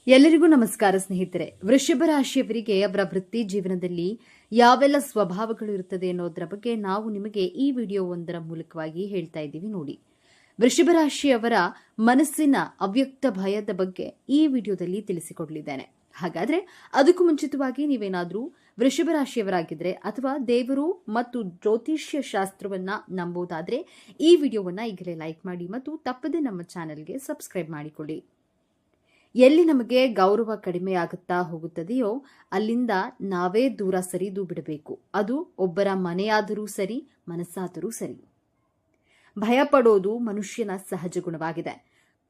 ಎಲ್ಲರಿಗೂ ನಮಸ್ಕಾರ ಸ್ನೇಹಿತರೆ. ವೃಷಭ ರಾಶಿಯವರಿಗೆ ಅವರ ವೃತ್ತಿ ಜೀವನದಲ್ಲಿ ಯಾವೆಲ್ಲ ಸ್ವಭಾವಗಳು ಇರುತ್ತದೆ ಅನ್ನೋದರ ಬಗ್ಗೆ ನಾವು ನಿಮಗೆ ಈ ವಿಡಿಯೋ ಒಂದರ ಮೂಲಕವಾಗಿ ಹೇಳ್ತಾ ಇದ್ದೀವಿ ನೋಡಿ. ವೃಷಭ ರಾಶಿಯವರ ಮನಸ್ಸಿನ ಅವ್ಯಕ್ತ ಭಯದ ಬಗ್ಗೆ ಈ ವಿಡಿಯೋದಲ್ಲಿ ತಿಳಿಸಿಕೊಡಲಿದ್ದೇನೆ. ಹಾಗಾದ್ರೆ ಅದಕ್ಕೂ ಮುಂಚಿತವಾಗಿ ನೀವೇನಾದ್ರೂ ವೃಷಭ ರಾಶಿಯವರಾಗಿದ್ರೆ ಅಥವಾ ದೇವರು ಮತ್ತು ಜ್ಯೋತಿಷ್ಯ ಶಾಸ್ತ್ರವನ್ನ ನಂಬುವುದಾದ್ರೆ ಈ ವಿಡಿಯೋವನ್ನ ಈಗಲೇ ಲೈಕ್ ಮಾಡಿ ಮತ್ತು ತಪ್ಪದೆ ನಮ್ಮ ಚಾನೆಲ್ಗೆ ಸಬ್ಸ್ಕ್ರೈಬ್ ಮಾಡಿಕೊಳ್ಳಿ. ಎಲ್ಲಿ ನಮಗೆ ಗೌರವ ಕಡಿಮೆ ಆಗುತ್ತಾ ಹೋಗುತ್ತದೆಯೋ ಅಲ್ಲಿಂದ ನಾವೇ ದೂರ ಸರಿದು ಬಿಡಬೇಕು. ಅದು ಒಬ್ಬರ ಮನೆಯಾದರೂ ಸರಿ, ಮನಸ್ಸಾದರೂ ಸರಿ. ಭಯ ಪಡೋದು ಮನುಷ್ಯನ ಸಹಜ ಗುಣವಾಗಿದೆ.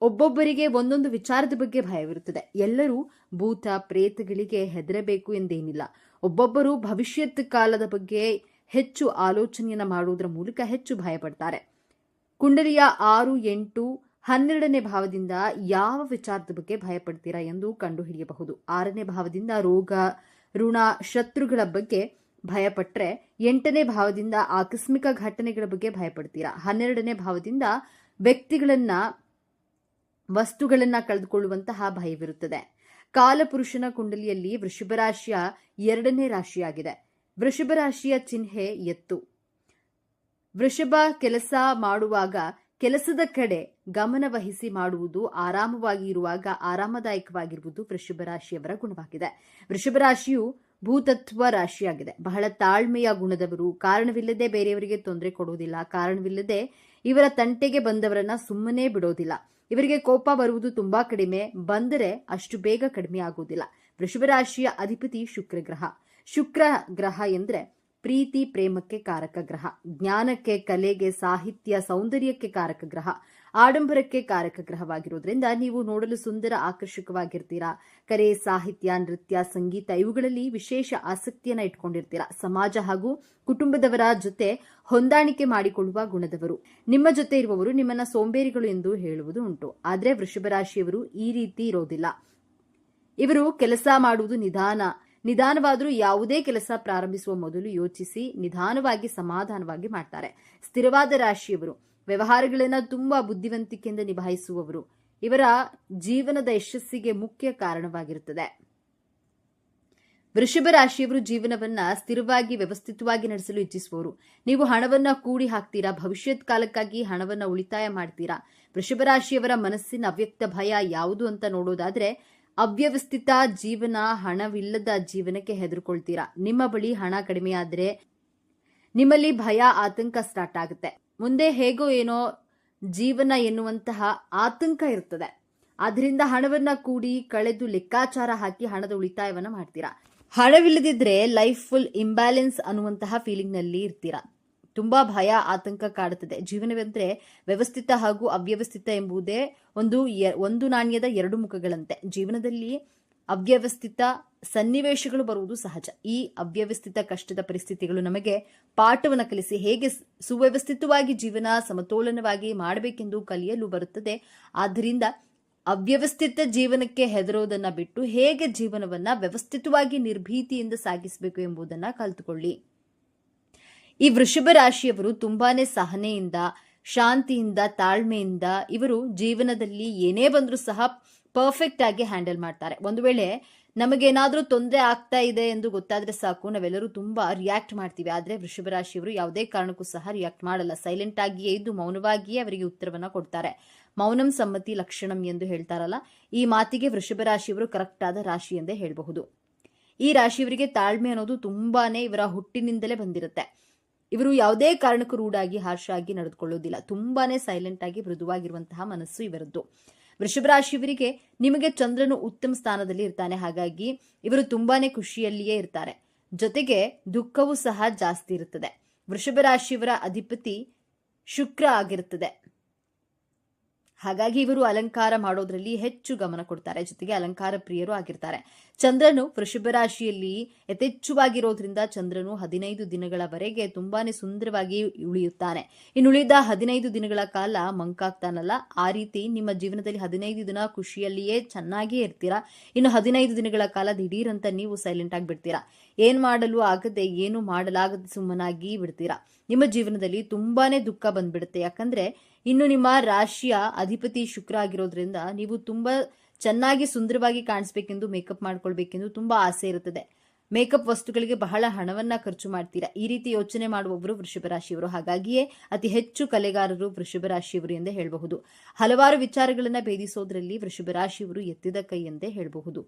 ಒಬ್ಬೊಬ್ಬರಿಗೆ ಒಂದೊಂದು ವಿಚಾರದ ಬಗ್ಗೆ ಭಯವಿರುತ್ತದೆ. ಎಲ್ಲರೂ ಭೂತ ಪ್ರೇತಗಳಿಗೆ ಹೆದರಬೇಕು ಎಂದೇನಿಲ್ಲ. ಒಬ್ಬೊಬ್ಬರು ಭವಿಷ್ಯತ್ ಕಾಲದ ಬಗ್ಗೆ ಹೆಚ್ಚು ಆಲೋಚನೆಯನ್ನ ಮಾಡುವುದರ ಮೂಲಕ ಹೆಚ್ಚು ಭಯಪಡ್ತಾರೆ. ಕುಂಡಲಿಯ 6, 8, 12ನೇ ಭಾವದಿಂದ ಯಾವ ವಿಚಾರದ ಬಗ್ಗೆ ಭಯಪಡ್ತೀರಾ ಎಂದು ಕಂಡುಹಿಡಿಯಬಹುದು. 6ನೇ ಭಾವದಿಂದ ರೋಗ, ಋಣ, ಶತ್ರುಗಳ ಬಗ್ಗೆ ಭಯಪಟ್ಟರೆ 8ನೇ ಭಾವದಿಂದ ಆಕಸ್ಮಿಕ ಘಟನೆಗಳ ಬಗ್ಗೆ ಭಯಪಡ್ತೀರಾ. 12ನೇ ಭಾವದಿಂದ ವ್ಯಕ್ತಿಗಳನ್ನ, ವಸ್ತುಗಳನ್ನ ಕಳೆದುಕೊಳ್ಳುವಂತಹ ಭಯವಿರುತ್ತದೆ. ಕಾಲಪುರುಷನ ಕುಂಡಲಿಯಲ್ಲಿ ವೃಷಭ ರಾಶಿಯ 2ನೇ ರಾಶಿಯಾಗಿದೆ. ವೃಷಭ ರಾಶಿಯ ಚಿಹ್ನೆ ಎತ್ತು. ವೃಷಭ ಕೆಲಸ ಮಾಡುವಾಗ ಕೆಲಸದ ಕಡೆ ಗಮನ ವಹಿಸಿ ಮಾಡುವುದು, ಆರಾಮವಾಗಿ ಇರುವಾಗ ಆರಾಮದಾಯಕವಾಗಿರುವುದು ವೃಷಭ ರಾಶಿಯವರ ಗುಣವಾಗಿದೆ. ವೃಷಭ ರಾಶಿಯು ಭೂತತ್ವ ರಾಶಿಯಾಗಿದೆ. ಬಹಳ ತಾಳ್ಮೆಯ ಗುಣದವರು. ಕಾರಣವಿಲ್ಲದೆ ಬೇರೆಯವರಿಗೆ ತೊಂದರೆ ಕೊಡುವುದಿಲ್ಲ. ಕಾರಣವಿಲ್ಲದೆ ಇವರ ತಂಟೆಗೆ ಬಂದವರನ್ನ ಸುಮ್ಮನೆ ಬಿಡೋದಿಲ್ಲ. ಇವರಿಗೆ ಕೋಪ ಬರುವುದು ತುಂಬಾ ಕಡಿಮೆ, ಬಂದರೆ ಅಷ್ಟು ಬೇಗ ಕಡಿಮೆ ಆಗುವುದಿಲ್ಲ. ವೃಷಭ ರಾಶಿಯ ಅಧಿಪತಿ ಶುಕ್ರ ಗ್ರಹ. ಶುಕ್ರ ಗ್ರಹ ಎಂದ್ರೆ ಪ್ರೀತಿ, ಪ್ರೇಮಕ್ಕೆ ಕಾರಕ ಗ್ರಹ. ಜ್ಞಾನಕ್ಕೆ, ಕಲೆಗೆ, ಸಾಹಿತ್ಯ, ಸೌಂದರ್ಯಕ್ಕೆ ಕಾರಕ ಗ್ರಹ. ಆಡಂಬರಕ್ಕೆ ಕಾರಕ ಗ್ರಹವಾಗಿರೋದ್ರಿಂದ ನೀವು ನೋಡಲು ಸುಂದರ, ಆಕರ್ಷಕವಾಗಿರ್ತೀರಾ. ಕಲೆ, ಸಾಹಿತ್ಯ, ನೃತ್ಯ, ಸಂಗೀತ ಇವುಗಳಲ್ಲಿ ವಿಶೇಷ ಆಸಕ್ತಿಯನ್ನ ಇಟ್ಕೊಂಡಿರ್ತೀರಾ. ಸಮಾಜ ಹಾಗೂ ಕುಟುಂಬದವರ ಜೊತೆ ಹೊಂದಾಣಿಕೆ ಮಾಡಿಕೊಳ್ಳುವ ಗುಣದವರು. ನಿಮ್ಮ ಜೊತೆ ಇರುವವರು ನಿಮ್ಮನ್ನ ಸೋಂಬೇರಿಗಳು ಎಂದು ಹೇಳುವುದು ಉಂಟು. ಆದರೆ ವೃಷಭ ರಾಶಿಯವರು ಈ ರೀತಿ ಇರೋದಿಲ್ಲ. ಇವರು ಕೆಲಸ ಮಾಡುವುದು ನಿಧಾನವಾದರೂ ಯಾವುದೇ ಕೆಲಸ ಪ್ರಾರಂಭಿಸುವ ಮೊದಲು ಯೋಚಿಸಿ ನಿಧಾನವಾಗಿ ಸಮಾಧಾನವಾಗಿ ಮಾಡ್ತಾರೆ. ಸ್ಥಿರವಾದ ರಾಶಿಯವರು. ವ್ಯವಹಾರಗಳನ್ನು ತುಂಬಾ ಬುದ್ಧಿವಂತಿಕೆಯಿಂದ ನಿಭಾಯಿಸುವವರು. ಇವರ ಜೀವನದ ಯಶಸ್ಸಿಗೆ ಮುಖ್ಯ ಕಾರಣವಾಗಿರುತ್ತದೆ. ವೃಷಭ ರಾಶಿಯವರು ಜೀವನವನ್ನ ಸ್ಥಿರವಾಗಿ, ವ್ಯವಸ್ಥಿತವಾಗಿ ನಡೆಸಲು ಇಚ್ಛಿಸುವವರು. ನೀವು ಹಣವನ್ನ ಕೂಡಿ ಹಾಕ್ತೀರಾ. ಭವಿಷ್ಯತ್ ಕಾಲಕ್ಕಾಗಿ ಹಣವನ್ನ ಉಳಿತಾಯ ಮಾಡ್ತೀರಾ. ವೃಷಭ ರಾಶಿಯವರ ಮನಸ್ಸಿನ ಅವ್ಯಕ್ತ ಭಯ ಯಾವುದು ಅಂತ ನೋಡೋದಾದ್ರೆ, ಅವ್ಯವಸ್ಥಿತ ಜೀವನ, ಹಣವಿಲ್ಲದ ಜೀವನಕ್ಕೆ ಹೆದರ್ಕೊಳ್ತೀರಾ. ನಿಮ್ಮ ಬಳಿ ಹಣ ಕಡಿಮೆಯಾದ್ರೆ ನಿಮ್ಮಲ್ಲಿ ಭಯ, ಆತಂಕ ಸ್ಟಾರ್ಟ್ ಆಗುತ್ತೆ. ಮುಂದೆ ಹೇಗೋ ಏನೋ ಜೀವನ ಎನ್ನುವಂತಹ ಆತಂಕ ಇರ್ತದೆ. ಆದ್ರಿಂದ ಹಣವನ್ನ ಕೂಡಿ ಕಳೆದು ಲೆಕ್ಕಾಚಾರ ಹಾಕಿ ಹಣದ ಉಳಿತಾಯವನ್ನ ಮಾಡ್ತೀರಾ. ಹಣವಿಲ್ಲದಿದ್ರೆ ಲೈಫ್ ಫುಲ್ ಇಂಬ್ಯಾಲೆನ್ಸ್ ಅನ್ನುವಂತಹ ಫೀಲಿಂಗ್ ನಲ್ಲಿ ಇರ್ತೀರಾ. ತುಂಬಾ ಭಯ, ಆತಂಕ ಕಾಡುತ್ತದೆ. ಜೀವನವೆಂದ್ರೆ ವ್ಯವಸ್ಥಿತ ಹಾಗೂ ಅವ್ಯವಸ್ಥಿತ ಎಂಬುದೇ ಒಂದು ನಾಣ್ಯದ 2 ಮುಖಗಳಂತೆ. ಜೀವನದಲ್ಲಿ ಅವ್ಯವಸ್ಥಿತ ಸನ್ನಿವೇಶಗಳು ಬರುವುದು ಸಹಜ. ಈ ಅವ್ಯವಸ್ಥಿತ ಕಷ್ಟದ ಪರಿಸ್ಥಿತಿಗಳು ನಮಗೆ ಪಾಠವನ್ನು ಕಲಿಸಿ ಹೇಗೆ ಸುವ್ಯವಸ್ಥಿತವಾಗಿ ಜೀವನ ಸಮತೋಲನವಾಗಿ ಮಾಡಬೇಕೆಂದು ಕಲಿಯಲು ಬರುತ್ತದೆ. ಆದ್ದರಿಂದ ಅವ್ಯವಸ್ಥಿತ ಜೀವನಕ್ಕೆ ಹೆದರೋದನ್ನ ಬಿಟ್ಟು ಹೇಗೆ ಜೀವನವನ್ನ ವ್ಯವಸ್ಥಿತವಾಗಿ ನಿರ್ಭೀತಿಯಿಂದ ಸಾಗಿಸಬೇಕು ಎಂಬುದನ್ನ ಕಲಿತುಕೊಳ್ಳಿ. ಈ ವೃಷಭ ರಾಶಿಯವರು ತುಂಬಾನೇ ಸಹನೆಯಿಂದ, ಶಾಂತಿಯಿಂದ, ತಾಳ್ಮೆಯಿಂದ ಇವರು ಜೀವನದಲ್ಲಿ ಏನೇ ಬಂದರೂ ಸಹ ಪರ್ಫೆಕ್ಟ್ ಆಗಿ ಹ್ಯಾಂಡಲ್ ಮಾಡ್ತಾರೆ. ಒಂದು ವೇಳೆ ನಮಗೇನಾದ್ರೂ ತೊಂದರೆ ಆಗ್ತಾ ಇದೆ ಎಂದು ಗೊತ್ತಾದ್ರೆ ಸಾಕು, ನಾವೆಲ್ಲರೂ ತುಂಬಾ ರಿಯಾಕ್ಟ್ ಮಾಡ್ತೀವಿ. ಆದ್ರೆ ವೃಷಭ ರಾಶಿಯವರು ಯಾವುದೇ ಕಾರಣಕ್ಕೂ ಸಹ ರಿಯಾಕ್ಟ್ ಮಾಡಲ್ಲ. ಸೈಲೆಂಟ್ ಆಗಿಯೇ ಇದ್ದು ಮೌನವಾಗಿಯೇ ಅವರಿಗೆ ಉತ್ತರವನ್ನ ಕೊಡ್ತಾರೆ. ಮೌನಂ ಸಮ್ಮತಿ ಲಕ್ಷಣಂ ಎಂದು ಹೇಳ್ತಾರಲ್ಲ, ಈ ಮಾತಿಗೆ ವೃಷಭ ರಾಶಿಯವರು ಕರೆಕ್ಟ್ ಆದ ರಾಶಿ ಎಂದೇ ಹೇಳಬಹುದು. ಈ ರಾಶಿಯವರಿಗೆ ತಾಳ್ಮೆ ಅನ್ನೋದು ತುಂಬಾನೇ ಇವರ ಹುಟ್ಟಿನಿಂದಲೇ ಬಂದಿರುತ್ತೆ. ಇವರು ಯಾವುದೇ ಕಾರಣಕ್ಕೂ ರೂಢಾಗಿ, ಹಾರ್ಷ್ ಆಗಿ ನಡೆದುಕೊಳ್ಳೋದಿಲ್ಲ. ತುಂಬಾನೇ ಸೈಲೆಂಟ್ ಆಗಿ ಮೃದುವಾಗಿರುವಂತಹ ಮನಸ್ಸು ಇವರದ್ದು. ವೃಷಭ ರಾಶಿಯವರಿಗೆ ನಿಮಗೆ ಚಂದ್ರನು ಉತ್ತಮ ಸ್ಥಾನದಲ್ಲಿ ಇರ್ತಾನೆ. ಹಾಗಾಗಿ ಇವರು ತುಂಬಾನೇ ಖುಷಿಯಲ್ಲಿಯೇ ಇರ್ತಾರೆ. ಜೊತೆಗೆ ದುಃಖವೂ ಸಹ ಜಾಸ್ತಿ ಇರುತ್ತದೆ. ವೃಷಭ ರಾಶಿಯವರ ಅಧಿಪತಿ ಶುಕ್ರ ಆಗಿರುತ್ತದೆ. ಹಾಗಾಗಿ ಇವರು ಅಲಂಕಾರ ಮಾಡೋದ್ರಲ್ಲಿ ಹೆಚ್ಚು ಗಮನ ಕೊಡ್ತಾರೆ. ಜೊತೆಗೆ ಅಲಂಕಾರ ಪ್ರಿಯರು ಆಗಿರ್ತಾರೆ. ಚಂದ್ರನು ವೃಷಭ ರಾಶಿಯಲ್ಲಿ ಯಥೇಚ್ಛವಾಗಿರೋದ್ರಿಂದ ಚಂದ್ರನು 15 ದಿನಗಳವರೆಗೆ ತುಂಬಾನೇ ಸುಂದರವಾಗಿ ಉಳಿಯುತ್ತಾನೆ. ಇನ್ನು ಉಳಿದ 15 ದಿನಗಳ ಕಾಲ ಮಂಕಾಗ್ತಾನಲ್ಲ, ಆ ರೀತಿ ನಿಮ್ಮ ಜೀವನದಲ್ಲಿ 15 ದಿನ ಖುಷಿಯಲ್ಲಿಯೇ ಚೆನ್ನಾಗಿಯೇ ಇರ್ತೀರಾ. ಇನ್ನು 15 ದಿನಗಳ ಕಾಲ ದಿಢೀರಂತ ನೀವು ಸೈಲೆಂಟ್ ಆಗಿ ಬಿಡ್ತೀರಾ. ಏನ್ ಮಾಡಲು ಆಗದೆ, ಏನು ಮಾಡಲಾಗದೆ ಸುಮ್ಮನಾಗಿ ಬಿಡ್ತೀರಾ. ನಿಮ್ಮ ಜೀವನದಲ್ಲಿ ತುಂಬಾನೇ ದುಃಖ ಬಂದ್ಬಿಡುತ್ತೆ. ಯಾಕಂದ್ರೆ ಇನ್ನು ನಿಮ್ಮ ರಾಶಿಯ ಅಧಿಪತಿ ಶುಕ್ರ ಆಗಿರೋದ್ರಿಂದ ನೀವು ತುಂಬಾ ಚೆನ್ನಾಗಿ ಸುಂದರವಾಗಿ ಕಾಣಿಸ್ಬೇಕೆಂದು ಮೇಕಪ್ ಮಾಡ್ಕೊಳ್ಬೇಕೆಂದು ತುಂಬಾ ಆಸೆ ಇರುತ್ತದೆ. ಮೇಕಪ್ ವಸ್ತುಗಳಿಗೆ ಬಹಳ ಹಣವನ್ನ ಖರ್ಚು ಮಾಡ್ತೀರಾ. ಈ ರೀತಿ ಯೋಚನೆ ಮಾಡುವವರು ವೃಷಭ ರಾಶಿಯವರು. ಹಾಗಾಗಿಯೇ ಅತಿ ಹೆಚ್ಚು ಕಲೆಗಾರರು ವೃಷಭ ರಾಶಿಯವರು ಎಂದೇ ಹೇಳಬಹುದು. ಹಲವಾರು ವಿಚಾರಗಳನ್ನ ಭೇದಿಸೋದ್ರಲ್ಲಿ ವೃಷಭ ರಾಶಿಯವರು ಎತ್ತಿದ ಕೈ ಎಂದೇ ಹೇಳಬಹುದು.